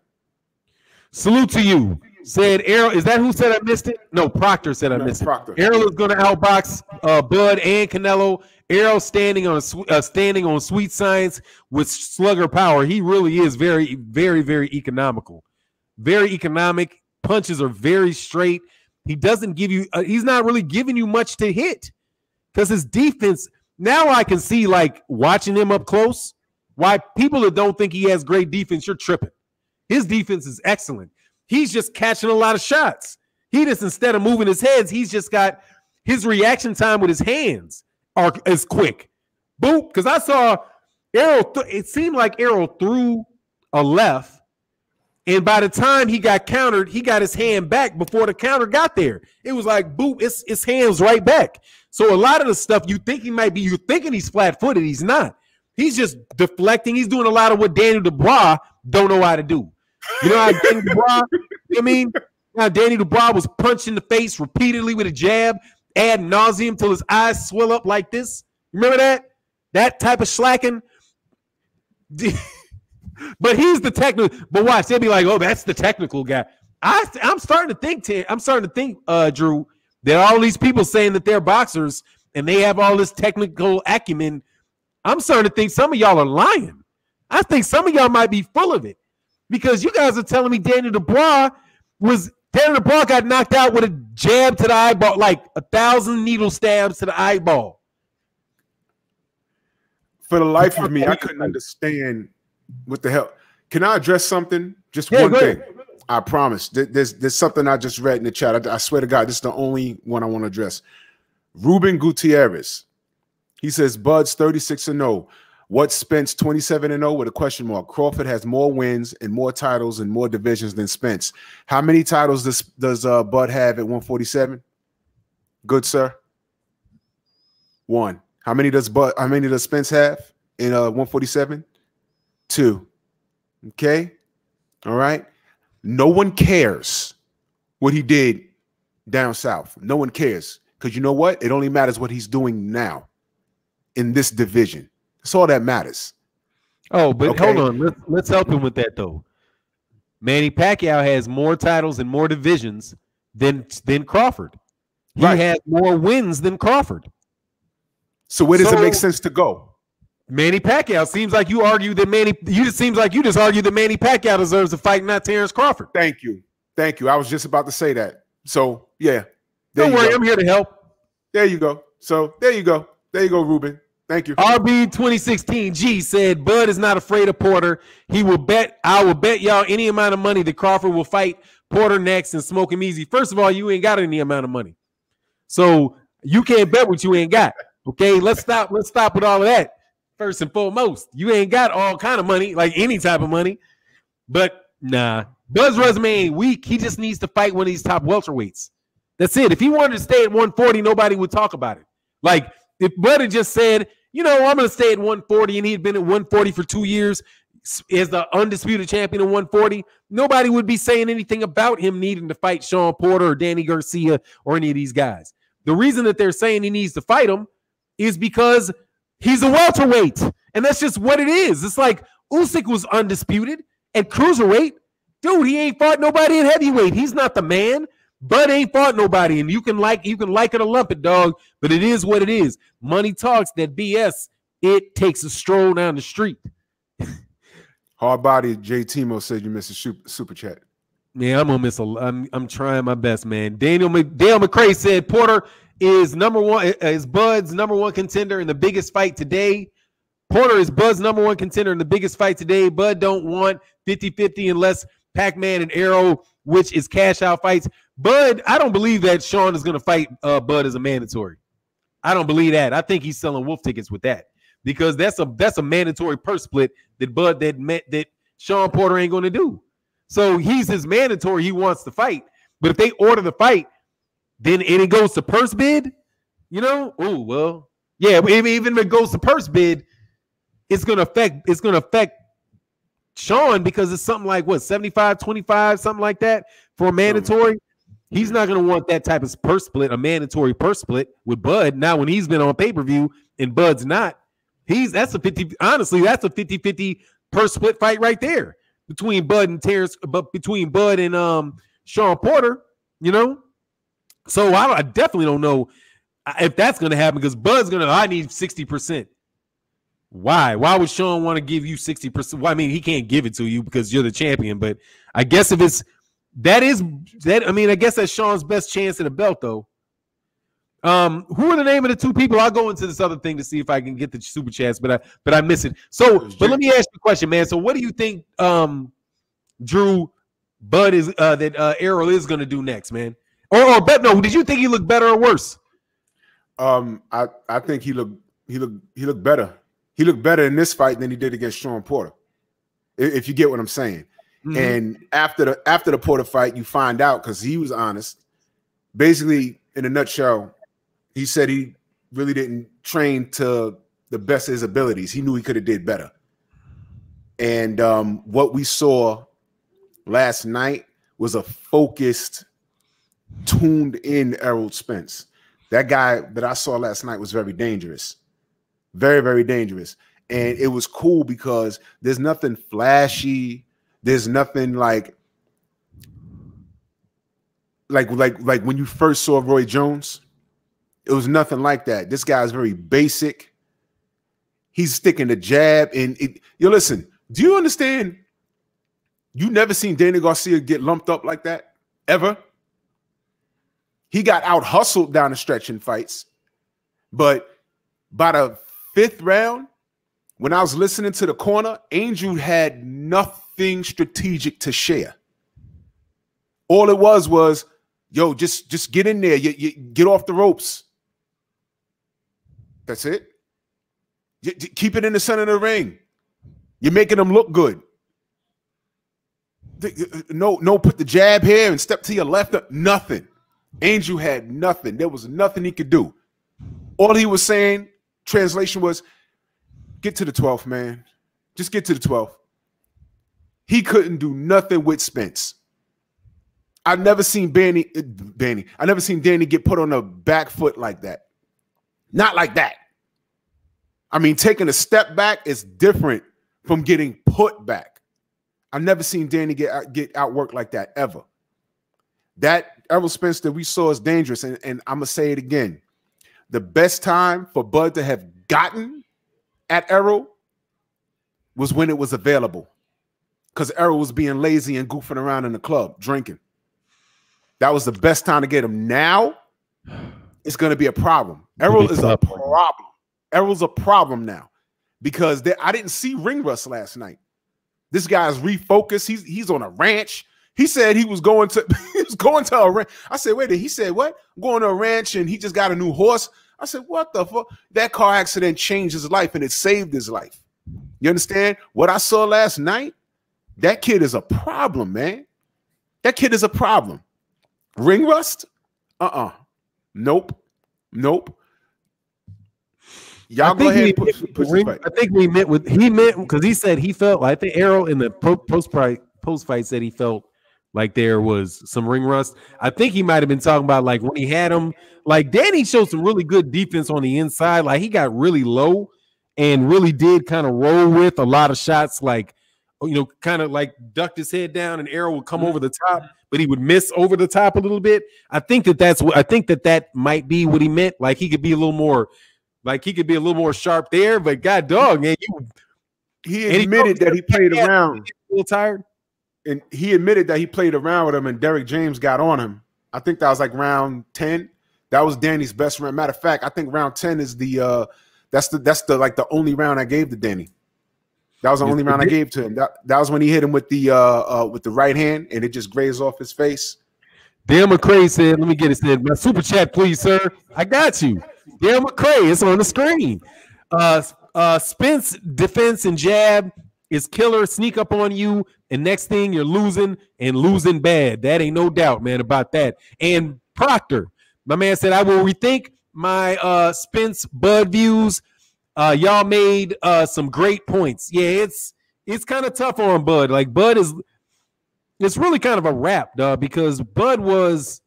Salute to you. Said Errol. Is that who said I missed it? No, Proctor said I missed it. Errol is going to outbox Bud and Canelo. Errol standing on sweet science with slugger power. He really is very, very, very economical. Very economic. Punches are very straight. He doesn't give you he's not really giving you much to hit because his defense, now I can see, like, watching him up close, why people that don't think he has great defense, you're tripping. His defense is excellent. He's just catching a lot of shots. He just, instead of moving his heads, he's just got his reaction time with his hands is quick. Boop. Because I saw Errol, it seemed like Errol threw a left, and by the time he got countered, he got his hand back before the counter got there. It was like, boop, his hands right back. So a lot of the stuff you think he might be, you're thinking he's flat-footed. He's not. He's just deflecting. He's doing a lot of what Danny Dubois don't know how to do. You know how Danny Dubois, how Danny Dubois was punched in the face repeatedly with a jab, ad nauseum, till his eyes swell up like this. Remember that? That type of slacking? But he's the technical. But watch, they'll be like, "Oh, that's the technical guy." I'm starting to think, Drew, that all these people saying that they're boxers and they have all this technical acumen. I'm starting to think some of y'all are lying. I think some of y'all might be full of it because you guys are telling me Daniel Dubois got knocked out with a jab to the eyeball, like 1,000 needle stabs to the eyeball. For the life of me, I couldn't understand what the hell. Can I address something? Just one thing. I promise. There's something I just read in the chat. I swear to God, this is the only one I want to address. Ruben Gutierrez. He says, Bud's 36-0. What's Spence 27-0 with a question mark? Crawford has more wins and more titles and more divisions than Spence. How many titles does Bud have at 147? Good sir. 1. How many does Spence have in 147? 2. Okay. All right. No one cares what he did down south. No one cares because you know what? It only matters what he's doing now in this division. That's all that matters. Oh, but hold on. Let's help him with that though. Manny Pacquiao has more titles and more divisions than Crawford. He has more wins than Crawford. So where does it make sense to go? Manny Pacquiao seems like you argue that you just argued that Manny Pacquiao deserves to fight, not Terrence Crawford. Thank you. I was just about to say that. So yeah. Don't worry, I'm here to help. There you go. So there you go. There you go, Ruben. Thank you. RB 2016 G said Bud is not afraid of Porter. I will bet y'all any amount of money that Crawford will fight Porter next and smoke him easy. First of all, you ain't got any amount of money. So you can't bet what you ain't got. Okay, let's stop with all of that. First and foremost, you ain't got all kind of money, like any type of money. But nah, Bud's resume ain't weak. He just needs to fight one of these top welterweights. That's it. If he wanted to stay at 140, nobody would talk about it. Like if Bud had just said, I'm going to stay at 140, and he had been at 140 for 2 years as the undisputed champion at 140, nobody would be saying anything about him needing to fight Sean Porter or Danny Garcia or any of these guys. The reason that they're saying he needs to fight him is because he's a welterweight, and that's just what it is. It's like Usyk was undisputed at cruiserweight. Dude, he ain't fought nobody at heavyweight. He's not the man. Bud ain't fought nobody, and you can like it or lump it, dog, but it is what it is. Money talks. That BS, it takes a stroll down the street. Hard body J Timo said you missed a super chat. Yeah, I'm gonna miss I'm trying my best, man. Dale McCrae said Porter is Bud's number one contender in the biggest fight today. Porter is Bud's number one contender in the biggest fight today. Bud don't want 50-50 unless Pac-Man and Errol, which is cash out fights. Bud, I don't believe that Sean is going to fight Bud as a mandatory. I don't believe that. I think he's selling wolf tickets with that because that's a mandatory purse split that Sean Porter ain't going to do. So he's his mandatory. He wants to fight, but if they order the fight, then it goes to purse bid. Oh well, yeah. Even if it goes to purse bid, it's going to affect Sean because it's something like what 75-25, something like that for a mandatory. He's not going to want that type of purse split, a mandatory purse split with Bud. Now, when he's been on pay-per-view and Bud's not, that's a 50-50 purse split fight right there between Bud and Terrence, but between Bud and Sean Porter, So I definitely don't know if that's going to happen because Bud's going to, I need 60%. Why? Why would Sean want to give you 60%? Well, I mean, he can't give it to you because you're the champion, but I guess if it's, I guess that's Sean's best chance at a belt, though. Who are the name of the two people? I'll go into this other thing to see if I can get the super chats, but I miss it. So, but let me ask you a question, man. So, what do you think, Drew, Bud is that Errol is going to do next, man? Or did you think he looked better or worse? I think he looked better. He looked better in this fight than he did against Sean Porter. If you get what I'm saying. Mm-hmm. And after the Porter fight, you find out because he was honest. Basically, in a nutshell, he said he really didn't train to the best of his abilities. He knew he could have did better. And what we saw last night was a focused, tuned-in Errol Spence. That guy that I saw last night was very dangerous. Very, very dangerous. And it was cool because there's nothing flashy. There's nothing like when you first saw Roy Jones, it was nothing like that. This guy's very basic. He's sticking the jab. And listen, do you understand? You never seen Danny Garcia get lumped up like that, ever? He got out hustled down the stretch in fights. But by the 5th round, when I was listening to the corner, Angel had nothing strategic to share. All it was, yo, just get in there. You get off the ropes. That's it. Keep it in the center of the ring. You're making them look good. No, put the jab here and step to your left. Nothing. Angel had nothing. There was nothing he could do. All he was saying, translation was, get to the 12th, man. Just get to the 12th. He couldn't do nothing with Spence. I've never seen Danny get put on a back foot like that. Not like that. I mean, taking a step back is different from getting put back. I've never seen Danny get outworked like that ever. That Errol Spence that we saw is dangerous. And I'm going to say it again. The best time for Bud to have gotten at Errol was when it was available. Because Errol was being lazy and goofing around in the club, drinking. That was the best time to get him. Now, it's going to be a problem. Errol is a problem. Errol's a problem now because I didn't see ring rust last night. This guy's refocused. He's on a ranch. He said he was going to a ranch. I said, wait, he said what? I'm going to a ranch and he just got a new horse. I said, what the fuck? That car accident changed his life and it saved his life. You understand? What I saw last night, that kid is a problem, man. That kid is a problem. Ring rust? Nope. Y'all go ahead and push I think he meant because he said he felt like, I think Errol in the post fight said he felt like there was some ring rust. I think he might have been talking about like when he had him, like Danny showed some really good defense on the inside. Like he got really low and really did kind of roll with a lot of shots, like, you know, kind of like ducked his head down and Errol would come over the top, but he would miss over the top a little bit. I think that might be what he meant. Like he could be a little more sharp there, but God dog, man, he admitted that he played around. A little tired. And he admitted that he played around with him and Derek James got on him. I think that was like round 10. That was Danny's best round. Matter of fact, I think round 10 is that's the only round I gave to Danny. That was the only round I gave to him. That was when he hit him with the right hand and it just grazed off his face. Dan McCray said, let me get it said. My super chat, please, sir. I got you. Dan McCray, it's on the screen. Spence defense and jab is killer. Sneak up on you, and next thing you're losing and losing bad. That ain't no doubt, man, about that. And Proctor, my man said, I will rethink my Spence Bud views. Y'all made some great points. Yeah, it's kind of tough on Bud. Like Bud it's really kind of a wrap, dog, because Bud was.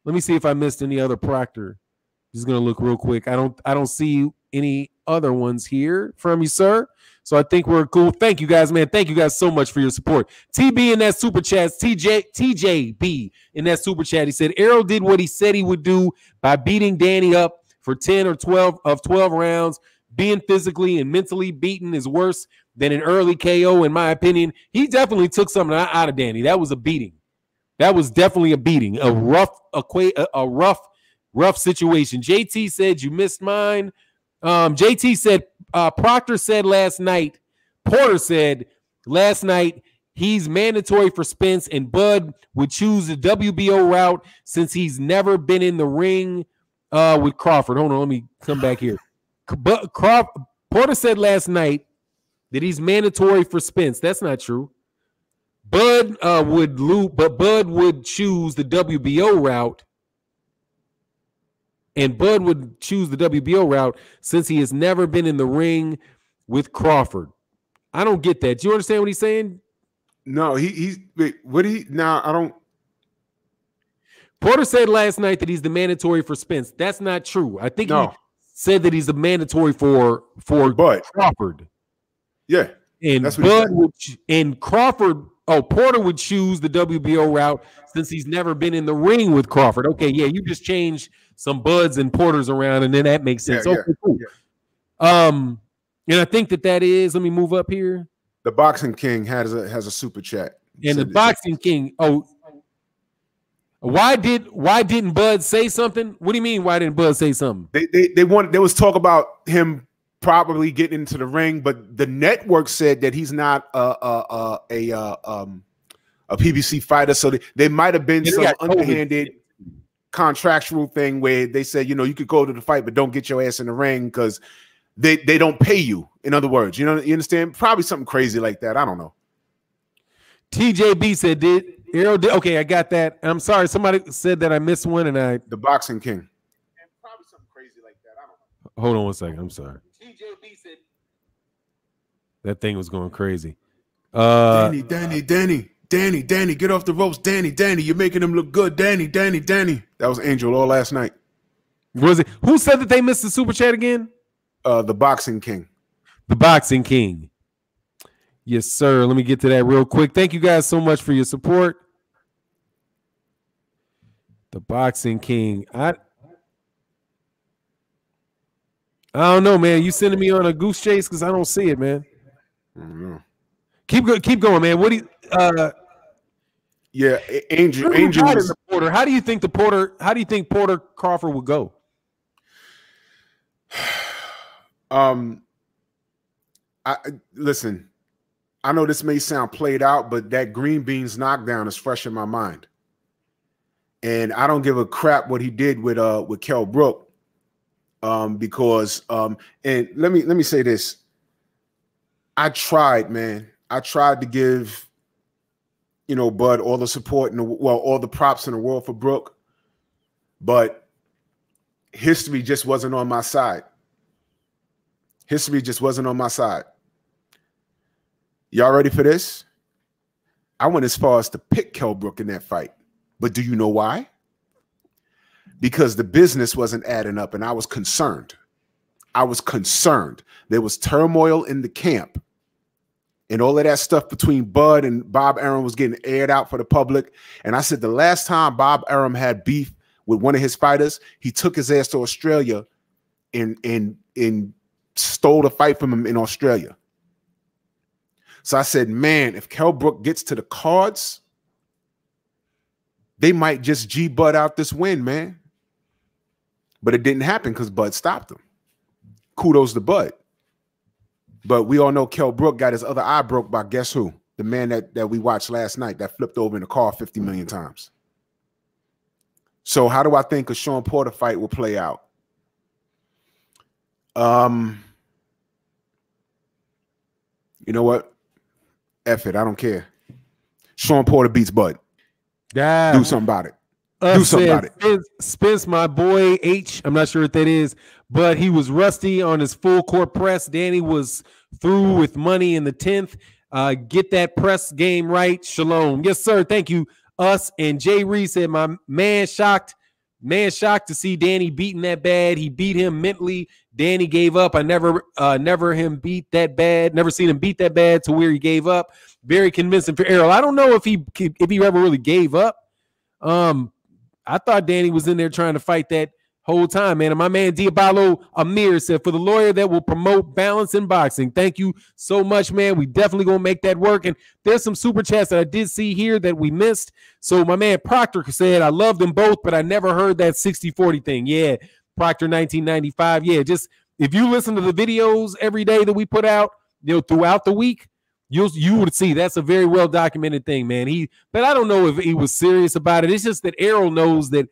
Let me see if I missed any other Proctor. Just gonna look real quick. I don't see any other ones here from you, sir. So I think we're cool. Thank you guys, man. Thank you guys so much for your support. TB in that super chat, TJB in that super chat. He said Errol did what he said he would do by beating Danny up for 10 or 12 rounds. Being physically and mentally beaten is worse than an early KO, in my opinion. He definitely took something out of Danny. That was a beating. That was definitely a beating. A rough situation. JT said you missed mine. JT said Proctor said last night. Porter said last night he's mandatory for Spence and Bud would choose the WBO route since he's never been in the ring with Crawford. Hold on, let me come back here. But Porter said last night that he's mandatory for Spence. That's not true. Bud would lose, but Bud would choose the WBO route. And Bud would choose the WBO route since he has never been in the ring with Crawford. I don't get that. Do you understand what he's saying? No, I don't. Porter said last night that he's the mandatory for Spence. That's not true. I think he said that he's the mandatory for Bud. Crawford. Yeah. And That's what Bud would, and Crawford, Porter would choose the WBO route since he's never been in the ring with Crawford. Okay, yeah, you just change some Buds and Porters around, and then that makes sense. Okay, cool. Yeah. And I think that is. Let me move up here. The Boxing King has a super chat. And the Boxing King. Why didn't Bud say something? What do you mean? Why didn't Bud say something? There was talk about him probably getting into the ring, but the network said that he's not a PBC fighter, so they might have been some underhanded contractual thing where they said, you could go to the fight, but don't get your ass in the ring because they don't pay you. In other words, you understand? Probably something crazy like that. I don't know. TJB said, Errol did. Okay, I got that. I'm sorry. Somebody said that I missed one, and the Boxing King. And probably something crazy like that. I don't know. Hold on one second. I'm sorry. TJB said that thing was going crazy. Danny, get off the ropes. Danny, you're making him look good. Danny. That was Angel all last night. Was it? Who said that they missed the super chat again? The Boxing King. The Boxing King. Yes, sir. Let me get to that real quick. Thank you guys so much for your support. The Boxing King. I don't know, man. You sending me on a goose chase because I don't see it, man. I don't know. Keep going, man. What do you? Yeah, Angel. Porter. How do you think Porter Crawford would go? Listen. I know this may sound played out, but that Green Beans knockdown is fresh in my mind. And I don't give a crap what he did with Kell Brook. Because and let me say this. I tried, man. I tried to give, Bud all the support all the props in the world for Brook. But history just wasn't on my side. History just wasn't on my side. Y'all ready for this? I went as far as to pick Kell Brook in that fight. But do you know why? Because the business wasn't adding up and I was concerned. There was turmoil in the camp. And all of that stuff between Bud and Bob Arum was getting aired out for the public. And I said the last time Bob Arum had beef with one of his fighters, he took his ass to Australia and stole the fight from him in Australia. So I said, man, if Kell Brook gets to the cards, they might just G Bud out this win, man. But it didn't happen because Bud stopped him. Kudos to Bud. But we all know Kell Brook got his other eye broke by guess who? The man that we watched last night that flipped over in the car 50 million times. So how do I think a Sean Porter fight will play out? You know what? F it. I don't care. Sean Porter beats Bud. Do something about it. Do something about it. Spence, my boy H. I'm not sure what that is, but he was rusty on his full court press. Danny was through with money in the 10th. Get that press game right. Shalom. Yes, sir. Thank you. Us and Jay Reed said, my man shocked to see Danny beating that bad. He beat him mentally. Danny gave up. I never him beat that bad. Never seen him beat that bad to where he gave up. Very convincing for Errol. I don't know if he ever really gave up. I thought Danny was in there trying to fight that whole time, man. And my man Diabalo Amir said, for the lawyer that will promote balance in boxing. Thank you so much, man. We definitely gonna make that work. And there's some super chats that I did see here that we missed. So my man Proctor said, I love them both, but I never heard that 60-40 thing. Yeah. Proctor 1995. Yeah, just if you listen to the videos every day that we put out, throughout the week, you would see that's a very well documented thing, man. But I don't know if he was serious about it. It's just that Errol knows that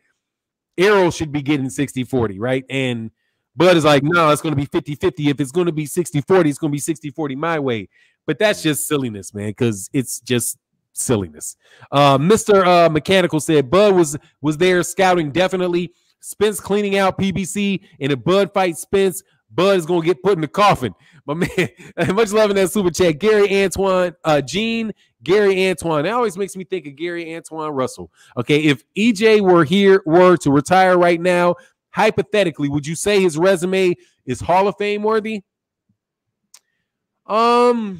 Errol should be getting 60-40, right? And Bud is like, no, it's going to be 50-50. If it's going to be 60-40, it's going to be 60-40 my way. But that's just silliness, man, because it's just silliness. Mr. Mechanical said Bud was there scouting, definitely. Spence cleaning out PBC, and if Bud fights Spence, Bud is going to get put in the coffin. My man, much love in that super chat. Gary Antoine, Gary Antoine. That always makes me think of Gary Antoine Russell. Okay, if EJ were to retire right now, hypothetically, would you say his resume is Hall of Fame worthy? I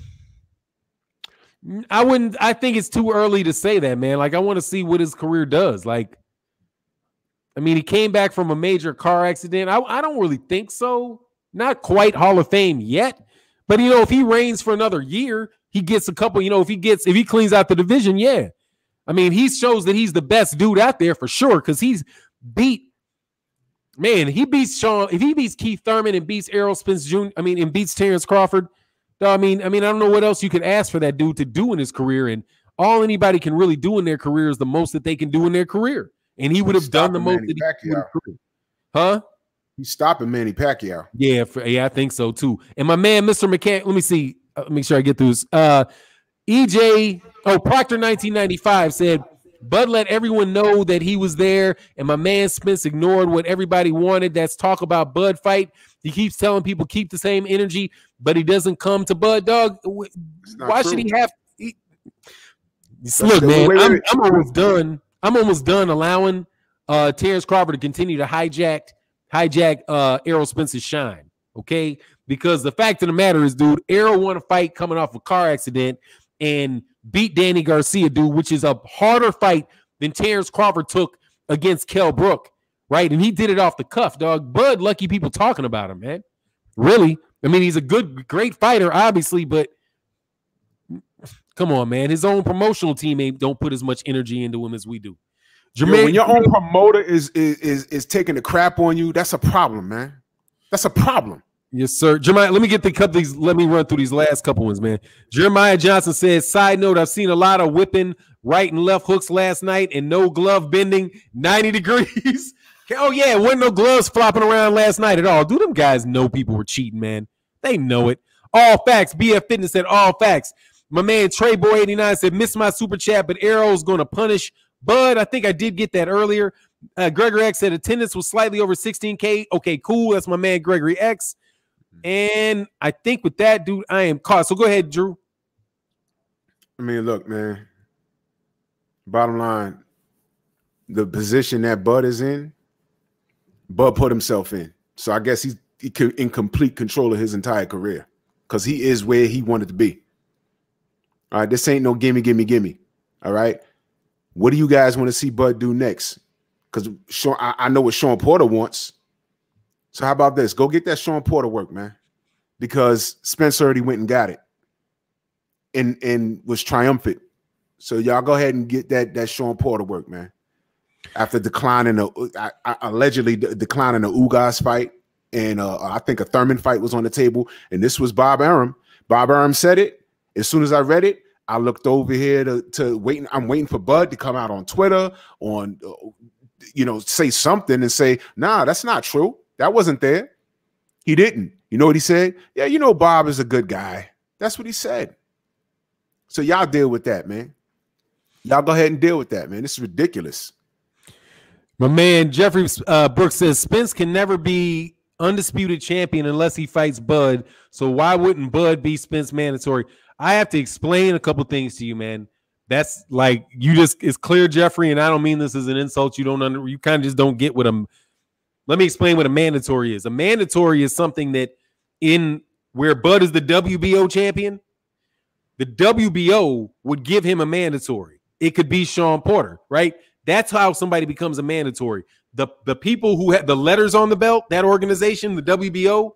wouldn't. I think it's too early to say that, man. Like, I want to see what his career does. Like, I mean, he came back from a major car accident. I don't really think so. Not quite Hall of Fame yet, but if he reigns for another year, he gets a couple. If he cleans out the division, yeah. I mean, he shows that he's the best dude out there for sure because he's beat. Man, he beats Sean. If he beats Keith Thurman and beats Errol Spence Jr., and beats Terrence Crawford, I don't know what else you could ask for that dude to do in his career. And all anybody can really do in their career is the most that they can do in their career. And he would have done the most that he could. Huh? He's stopping Manny Pacquiao. Yeah, I think so too. And my man, Mr. McCann, let me see. Make sure I get through this. Proctor 1995 said, Bud let everyone know that he was there, and my man Spence ignored what everybody wanted. That's talk about Bud fight. He keeps telling people keep the same energy, but he doesn't come to Bud, dog. Why should he have? Look, man, I'm almost done. I'm almost done allowing Terrence Crawford to continue to hijack Errol Spence's shine, okay? Because the fact of the matter is, dude, Errol won a fight coming off a car accident and beat Danny Garcia, dude, which is a harder fight than Terrence Crawford took against Kell Brook, right? And he did it off the cuff, dog. Bud, lucky people talking about him, man. Really? I mean, he's a great fighter, obviously, but come on, man. His own promotional team don't put as much energy into him as we do. Jermaine, when your own promoter is taking the crap on you, that's a problem, man. That's a problem. Yes, sir. Jeremiah, let me run through these last couple ones, man. Jeremiah Johnson says, side note, I've seen a lot of whipping right and left hooks last night and no glove bending 90 degrees. Oh, yeah, wasn't no gloves flopping around last night at all. Do them guys know people were cheating, man? They know it. All facts. BF Fitness said all facts. My man Trey Boy 89 said, missed my super chat, but Arrow's going to punish Bud. I think I did get that earlier. Gregory X said attendance was slightly over 16K. Okay, cool. That's my man Gregory X. And I think with that, dude, I am caught. So go ahead, Drew. I mean, look, man. Bottom line, the position that Bud is in, Bud put himself in. So I guess he's in complete control of his entire career because he is where he wanted to be. All right, this ain't no gimme, gimme, gimme. All right. What do you guys want to see Bud do next? Because I know what Sean Porter wants. So how about this? Go get that Sean Porter work, man. Because Spence already went and got it and was triumphant. So y'all go ahead and get that Sean Porter work, man. After allegedly declining the Ugas fight, and I think a Thurman fight was on the table, and this was Bob Arum. Bob Arum said it. As soon as I read it, I looked over here to waiting. I'm waiting for Bud to come out on Twitter, say something and say, nah, that's not true. That wasn't there. He didn't. You know what he said? Yeah, Bob is a good guy. That's what he said. So y'all deal with that, man. Y'all go ahead and deal with that, man. This is ridiculous. My man Jeffrey Brooks says Spence can never be undisputed champion unless he fights Bud. So why wouldn't Bud be Spence mandatory? I have to explain a couple things to you, man. That's like it's clear, Jeffrey, and I don't mean this as an insult. You kind of just don't get what I'm. Let me explain what a mandatory is. A mandatory is something that where Bud is the WBO champion, the WBO would give him a mandatory. It could be Sean Porter, right? That's how somebody becomes a mandatory. The people who have the letters on the belt, that organization, the WBO,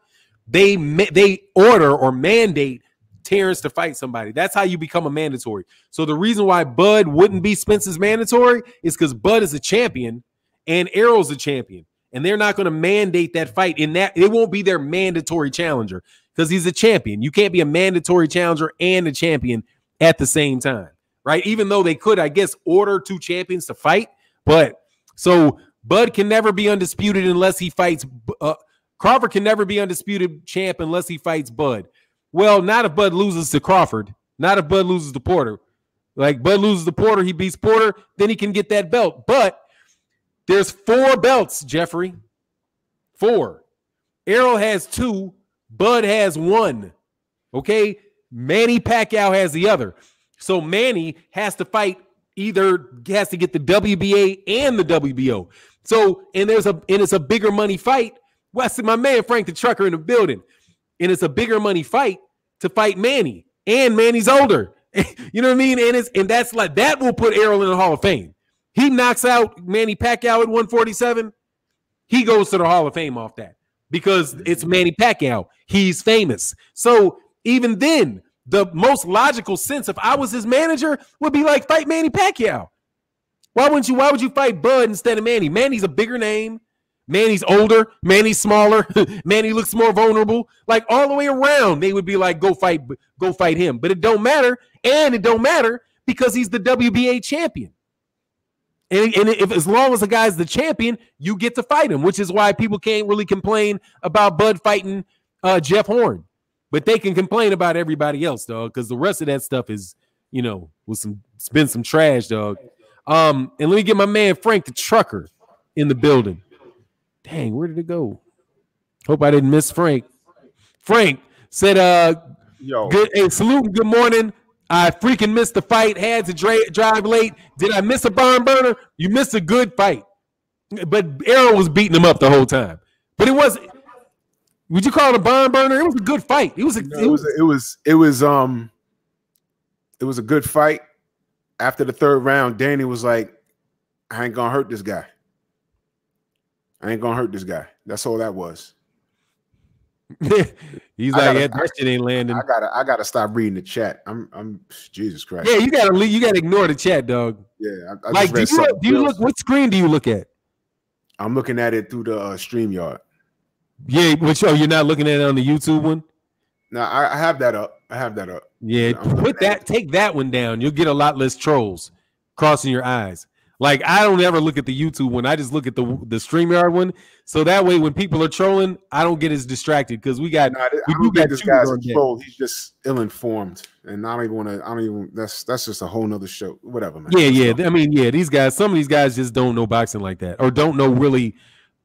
they order or mandate Terrence to fight somebody. That's how you become a mandatory. So the reason why Bud wouldn't be Spence's mandatory is because Bud is a champion and Errol's a champion. And they're not going to mandate that fight in that. It won't be their mandatory challenger because he's a champion. You can't be a mandatory challenger and a champion at the same time, right? Even though they could, I guess, order two champions to fight. But so Bud can never be undisputed unless he fights. Crawford can never be undisputed champ unless he fights Bud. Well, not if Bud loses to Crawford. Not if Bud loses to Porter. Like Bud loses to Porter, he beats Porter, then he can get that belt. But there's 4 belts, Jeffrey. 4. Errol has 2. Bud has 1. Okay? Manny Pacquiao has the other. So Manny has to fight has to get the WBA and the WBO. So, and it's a bigger money fight. Well, I see my man Frank the Trucker in the building. And it's a bigger money fight. to fight Manny, and Manny's older. You know what I mean? And that's like that will put Errol in the Hall of Fame. He knocks out Manny Pacquiao at 147. He goes to the Hall of Fame off that because it's Manny Pacquiao. He's famous. So even then, the most logical sense, if I was his manager, would be like fight Manny Pacquiao. Why would you fight Bud instead of Manny? Manny's a bigger name. Manny's older. Manny's smaller. Manny looks more vulnerable. Like all the way around, they would be like, go fight him. But it don't matter. And it don't matter because he's the WBA champion. And if as long as the guy's the champion, you get to fight him, which is why people can't really complain about Bud fighting Jeff Horn. But they can complain about everybody else, dog, because the rest of that stuff is, it's been some trash, dog. And let me get my man Frank the Trucker in the building. Dang, where did it go? Hope I didn't miss Frank. Frank said, good, hey, salute and good morning. I freaking missed the fight. Had to drive late. Did I miss a barn burner? You missed a good fight. But Errol was beating him up the whole time. But it was. Would you call it a barn burner? It was a good fight. It was a good fight. After the third round, Danny was like, "I ain't gonna hurt this guy. I ain't gonna hurt this guy." That's all that was. He's like, that shit ain't landing. I gotta stop reading the chat. I'm Jesus Christ. Yeah, you gotta ignore the chat, dog. Yeah, like, do you look? What screen do you look at? I'm looking at it through the StreamYard. Yeah, but you're not looking at it on the YouTube one. No, I have that up. Yeah, take that one down. You'll get a lot less trolls crossing your eyes. Like, I don't ever look at the YouTube one. I just look at the StreamYard one. So that way, when people are trolling, I don't get as distracted because we got. I don't think this guy's a troll. He's just ill-informed, and I don't even want to. That's just a whole nother show. Whatever, man. Yeah. I mean, these guys. Some of these guys just don't know boxing like that, or don't know really.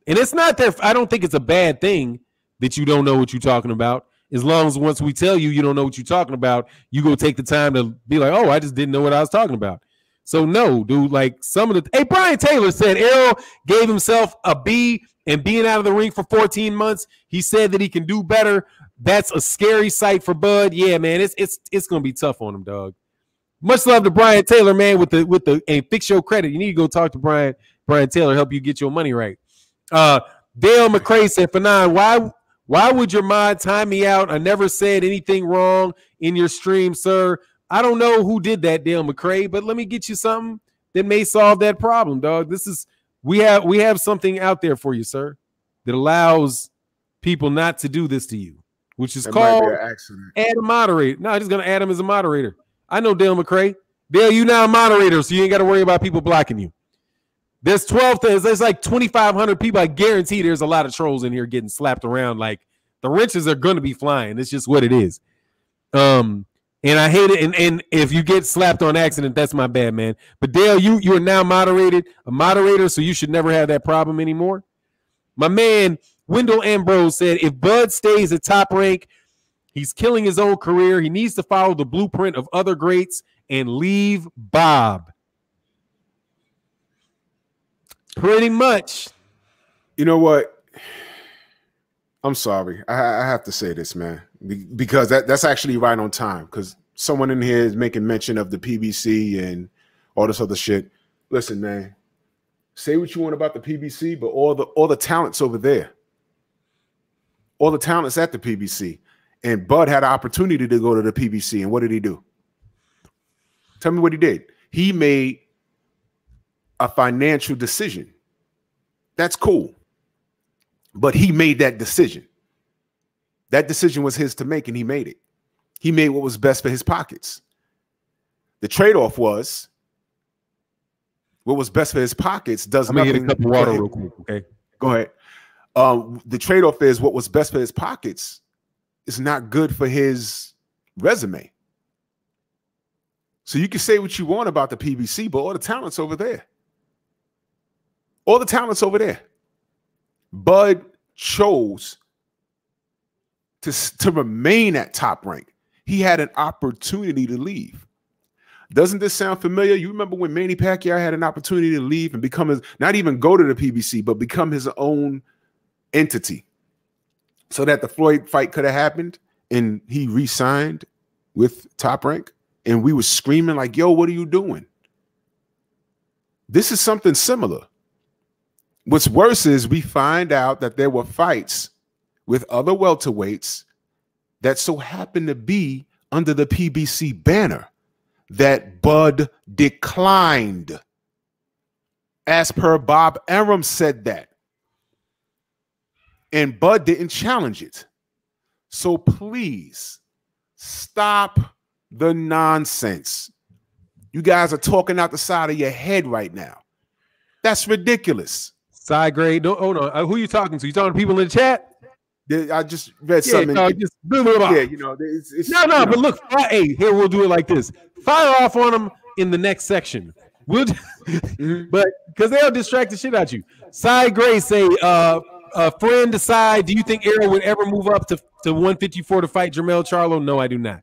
And it's not that. I don't think it's a bad thing that you don't know what you're talking about. As long as once we tell you don't know what you're talking about, you go take the time to be like, oh, I just didn't know what I was talking about. So no, dude, like some of the hey, Brian Taylor said Errol gave himself a B and being out of the ring for 14 months. He said that he can do better. That's a scary sight for Bud. Yeah, man, it's gonna be tough on him, dog. Much love to Brian Taylor, man, with the and fix your credit. You need to go talk to Brian Taylor, help you get your money right. Dale McCrae said, Fannon, why would your mod time me out? I never said anything wrong in your stream, sir. I don't know who did that, Dale McCrae, but let me get you something that may solve that problem, dog. We have something out there for you, sir, that allows people not to do this to you, which is called add a moderator. No, I'm just gonna add him as a moderator. I know Dale McCrae. Dale, you now a moderator, so you ain't got to worry about people blocking you. There's 12 things. There's like 2,500 people. I guarantee there's a lot of trolls in here getting slapped around. Like the wrenches are going to be flying. It's just what it is. And I hate it. And if you get slapped on accident, that's my bad, man. But Dale, you are now a moderator, so you should never have that problem anymore. My man, Wendell Ambrose said, if Bud stays at Top Rank, he's killing his own career. He needs to follow the blueprint of other greats and leave Bob. Pretty much. You know what? I'm sorry. I have to say this, man, because that's actually right on time. Because someone in here is making mention of the PBC and all this other shit. Listen, man, say what you want about the PBC, but all the talent's over there. All the talent's at the PBC. And Bud had an opportunity to go to the PBC. And what did he do? Tell me what he did. He made a financial decision. That's cool. But he made that decision. That decision was his to make, and he made it. He made what was best for his pockets. The trade-off was what was best for his pockets does nothing. Get a cup of water real quick, okay? Go ahead. The trade-off is what was best for his pockets is not good for his resume. So you can say what you want about the PBC, but all the talent's over there. All the talent's over there. Bud chose to remain at Top Rank. He had an opportunity to leave. Doesn't this sound familiar? You remember when Manny Pacquiao had an opportunity to leave and become not even go to the PBC, but become his own entity so that the Floyd fight could have happened and he re-signed with Top Rank, and we were screaming like, yo, what are you doing? This is something similar. What's worse is we find out that there were fights with other welterweights that so happened to be under the PBC banner that Bud declined. As per Bob Arum said that. And Bud didn't challenge it. So please stop the nonsense. You guys are talking out the side of your head right now. That's ridiculous. Side grade. Hold on. Who are you talking to? You talking to people in the chat? I just read something. Yeah, you know, it's no, but look, hey, here we'll do it like this. Fire off on them in the next section. We'll, but because they'll distract the shit out you. Side grade say, a friend decide, do you think Errol would ever move up to 154 to fight Jermell Charlo? No, I do not.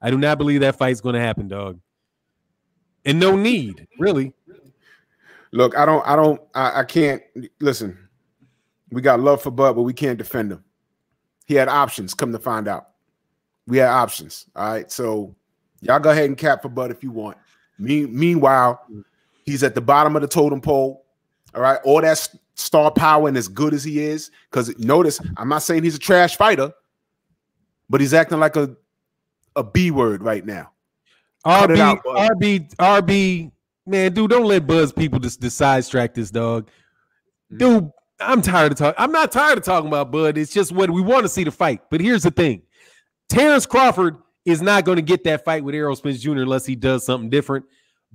I do not believe that fight's going to happen, dog. And no need, really. Look, I can't listen. We got love for Bud, but we can't defend him. He had options, come to find out. We had options. All right. So y'all go ahead and cap for Bud if you want. Meanwhile, he's at the bottom of the totem pole. All right. All that star power and as good as he is, because notice, I'm not saying he's a trash fighter, but he's acting like a B word right now. RB, man, dude, don't let Buzz people just sidetrack this, dog. Dude, I'm tired of talking. I'm not tired of talking about Bud. It's just what we want to see the fight. But here's the thing. Terrence Crawford is not going to get that fight with Errol Spence Jr. unless he does something different.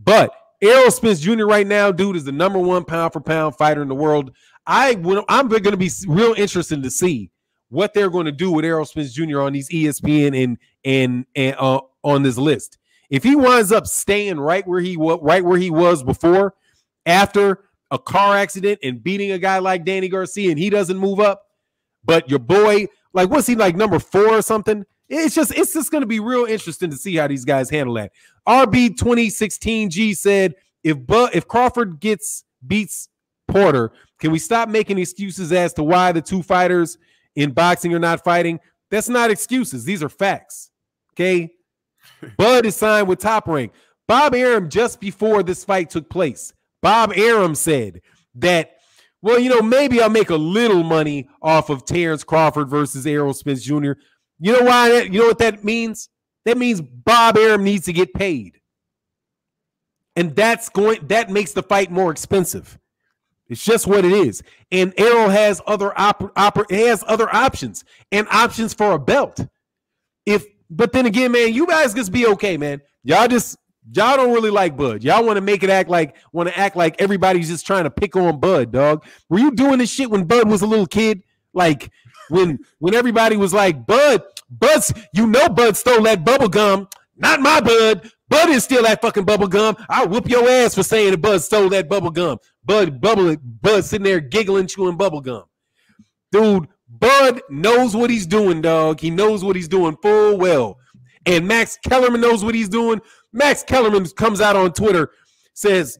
But Errol Spence Jr. right now, dude, is the #1 pound-for-pound fighter in the world. I'm going to be real interested to see what they're going to do with Errol Spence Jr. on these ESPN and on this list. If he winds up staying right where he was before, after a car accident and beating a guy like Danny Garcia, and he doesn't move up, but your boy, like, what's he, like, #4 or something? It's just going to be real interesting to see how these guys handle that. RB 2016G said, if Crawford beats Porter, can we stop making excuses as to why the two fighters in boxing are not fighting? That's not excuses. These are facts. Okay. Bud is signed with Top Rank. Bob Arum, just before this fight took place, Bob Arum said that, well, you know, maybe I'll make a little money off of Terrence Crawford versus Errol Spence Jr. You know why? You know what that means? That means Bob Arum needs to get paid. And that makes the fight more expensive. It's just what it is. And Errol has other options and options for a belt. But then again, man, you guys just be okay, man. Y'all don't really like Bud. Y'all want to act like everybody's just trying to pick on Bud, dog. Were you doing this shit when Bud was a little kid? Like when everybody was like, Bud stole that bubble gum. Not my Bud. Bud didn't steal that fucking bubble gum. I'll whoop your ass for saying that Bud stole that bubble gum. Bud sitting there giggling, chewing bubble gum. Dude, Bud knows what he's doing, dog. He knows what he's doing full well. And Max Kellerman knows what he's doing. Max Kellerman comes out on Twitter, says,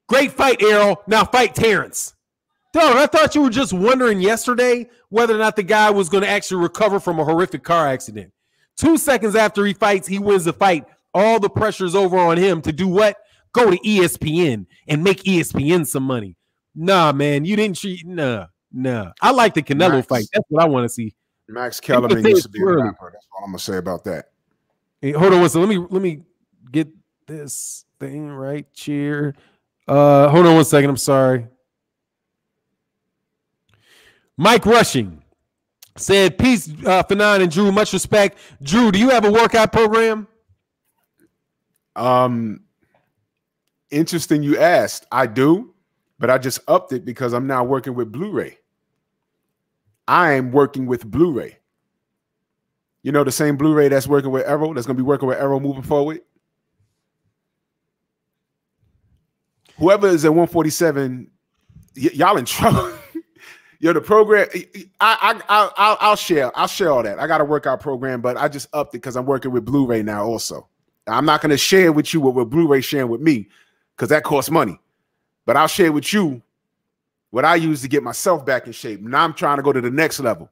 great fight, Errol. Now fight Terrence. Dog, I thought you were just wondering yesterday whether or not the guy was going to actually recover from a horrific car accident. 2 seconds after he fights, he wins the fight. All the pressure's over on him to do what? Go to ESPN and make ESPN some money. Nah, man, you didn't treat. Nah. I like the Canelo fight. That's what I want to see. Max Kellerman used to be a rapper. That's all I'm gonna say about that. Hey, hold on one second. Let me get this thing right here. Hold on one second. I'm sorry. Mike Rushing said, peace, Fannon and Drew. Much respect. Drew, do you have a workout program? Interesting you asked. I do, but I just upped it because I'm now working with Blu-ray. I am working with Blu-ray. You know, the same Blu-ray that's working with Errol, that's going to be working with Errol moving forward. Whoever is at 147, y'all in trouble. Yo, the program, I'll share all that. I got a workout program, but I just upped it because I'm working with Blu-ray now also. I'm not going to share with you what Blu-ray sharing with me because that costs money. But I'll share with you what I use to get myself back in shape. Now I'm trying to go to the next level.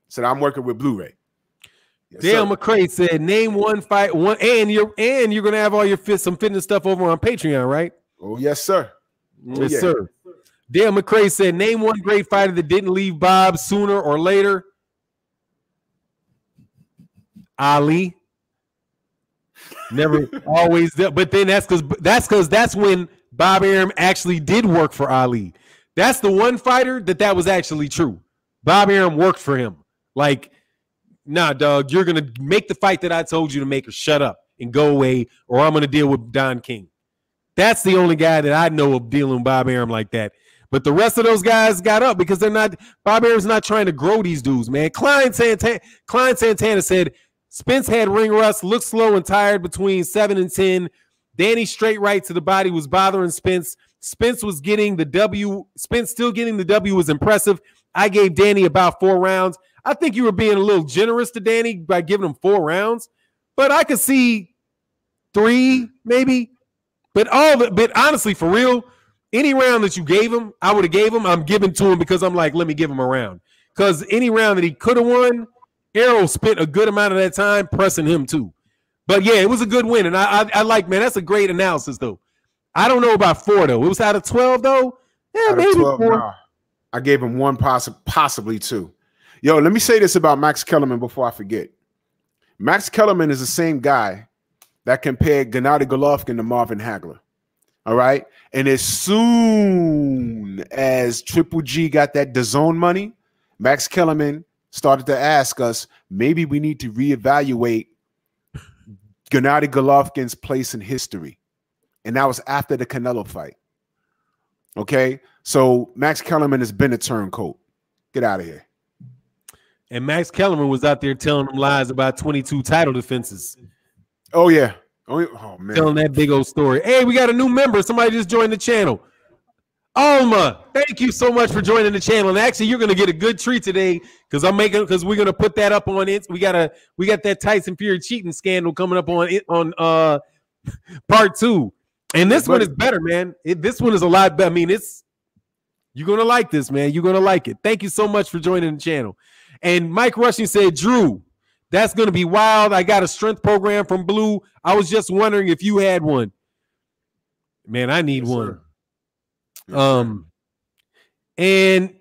So I'm working with Blu-ray. Yes, Dale sir. McCray said, "Name one fight, and you're gonna have all your some fitness stuff over on Patreon, right?" Oh, yes, sir. Oh, Yes, yeah. sir. Dale McCray said, "Name one great fighter that didn't leave Bob sooner or later." Ali. Never always, but then that's when Bob Arum actually did work for Ali. That's the one fighter that was actually true. Bob Arum worked for him. Like, nah, dog, you're gonna make the fight that I told you to make, or shut up and go away, or I'm gonna deal with Don King. That's the only guy that I know of dealing with Bob Arum like that. But the rest of those guys got up because they're not. Bob Arum's not trying to grow these dudes, man. Klein Santana said Spence had ring rust, looked slow and tired between 7 and 10. Danny straight right to the body was bothering Spence. Spence was getting the W. Spence still getting the W was impressive. I gave Danny about 4 rounds. I think you were being a little generous to Danny by giving him 4 rounds, but I could see 3 maybe. But honestly, for real, any round that you gave him, I would have gave him. I'm giving to him because I'm like, let me give him a round. Because any round that he could have won, Errol spent a good amount of that time pressing him too. But yeah, it was a good win, and I like, man, that's a great analysis though. I don't know about 4 though. It was out of 12 though. Yeah, Out maybe of 12, 4. nah. I gave him 1, possibly 2. Yo, let me say this about Max Kellerman before I forget. Max Kellerman is the same guy that compared Gennady Golovkin to Marvin Hagler. All right. And as soon as Triple G got that DAZN money, Max Kellerman started to ask us, maybe we need to reevaluate Gennady Golovkin's place in history. And that was after the Canelo fight. Okay. So Max Kellerman has been a turncoat. Get out of here. And Max Kellerman was out there telling them lies about 22 title defenses. Oh, yeah. Oh, man. Telling that big old story. Hey, we got a new member. Somebody just joined the channel. Alma, thank you so much for joining the channel. And actually, you're gonna get a good treat today because we're gonna put that up on it. We got that Tyson Fury cheating scandal coming up on part 2. And this one is better, man. This one is a lot better. I mean, you're gonna like this, man. You're gonna like it. Thank you so much for joining the channel. And Mike Rushing said, Drew, that's going to be wild. I got a strength program from Blue. I was just wondering if you had one. Man, I need one. And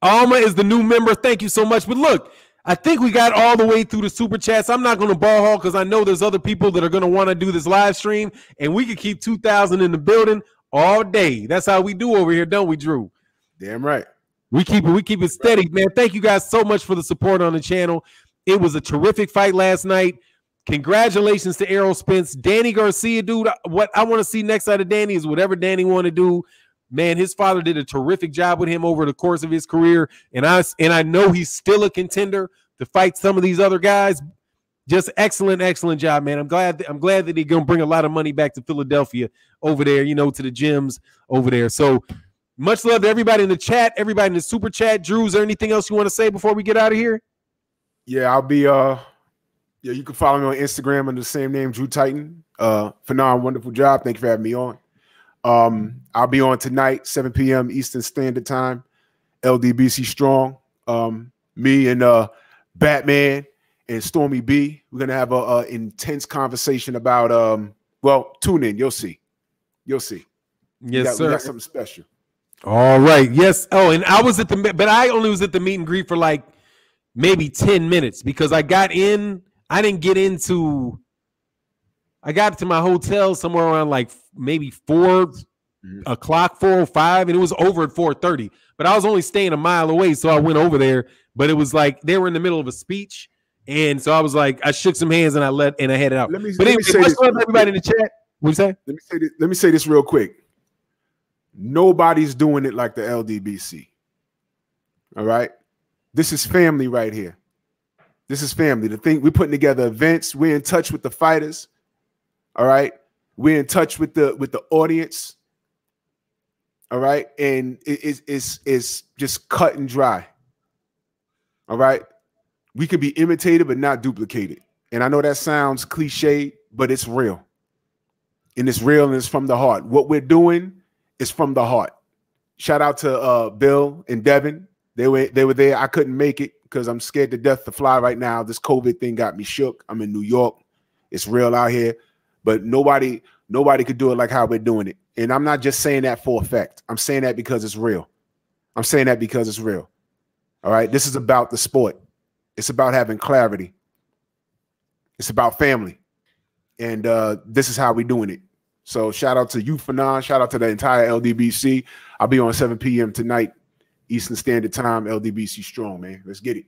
Alma is the new member. Thank you so much. But look, I think we got all the way through the super chats. I'm not going to ball hog because I know there's other people that are going to want to do this live stream, and we could keep 2,000 in the building all day. That's how we do over here, don't we, Drew? Damn right. We keep it steady, man. Thank you guys so much for the support on the channel. It was a terrific fight last night. Congratulations to Errol Spence. Danny Garcia, dude, what I want to see next out of Danny is whatever Danny want to do. Man, his father did a terrific job with him over the course of his career, and I know he's still a contender to fight some of these other guys. Just excellent job, man. I'm glad that he's gonna bring a lot of money back to Philadelphia over there, to the gyms over there. So much love to everybody in the chat, everybody in the super chat. Drew, is there anything else you want to say before we get out of here? Yeah, I'll be you can follow me on Instagram under the same name, Drew Titan. Fannon, wonderful job. Thank you for having me on. I'll be on tonight, 7 p.m. Eastern Standard Time. LDBC Strong. Me and Batman and Stormy B. We're gonna have a intense conversation about well, tune in, you'll see. Yes, sir. We got something special. All right. Yes. Oh, and I only was at the meet and greet for like maybe 10 minutes because I got to my hotel somewhere around like maybe 4 o'clock, 4:05, and it was over at 4:30. But I was only staying a mile away, so I went over there. But it was like they were in the middle of a speech, and so I was like, I shook some hands and I headed out. But anyway, much love everybody in the chat. What you say? Let me say this real quick. Nobody's doing it like the LDBC. All right. This is family right here. This is family. The thing, we're putting together events. We're in touch with the fighters. All right. We're in touch with the audience. All right. And it's just cut and dry. All right. We can be imitated, but not duplicated. And I know that sounds cliche, but it's real. And it's real and it's from the heart. What we're doing is from the heart. Shout out to Bill and Devin They were there. I couldn't make it because I'm scared to death to fly right now. This COVID thing got me shook. I'm in New York. It's real out here. But nobody could do it like how we're doing it. And I'm not just saying that for effect. I'm saying that because it's real. I'm saying that because it's real. All right. This is about the sport. It's about having clarity. It's about family. And this is how we're doing it. So shout out to you, Fannon. Shout out to the entire LDBC. I'll be on 7 p.m. tonight, Eastern Standard Time. LDBC strong, man. Let's get it.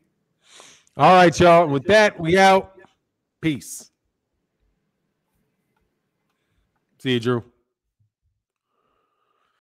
All right, y'all. With that, we out. Peace. See you, Drew.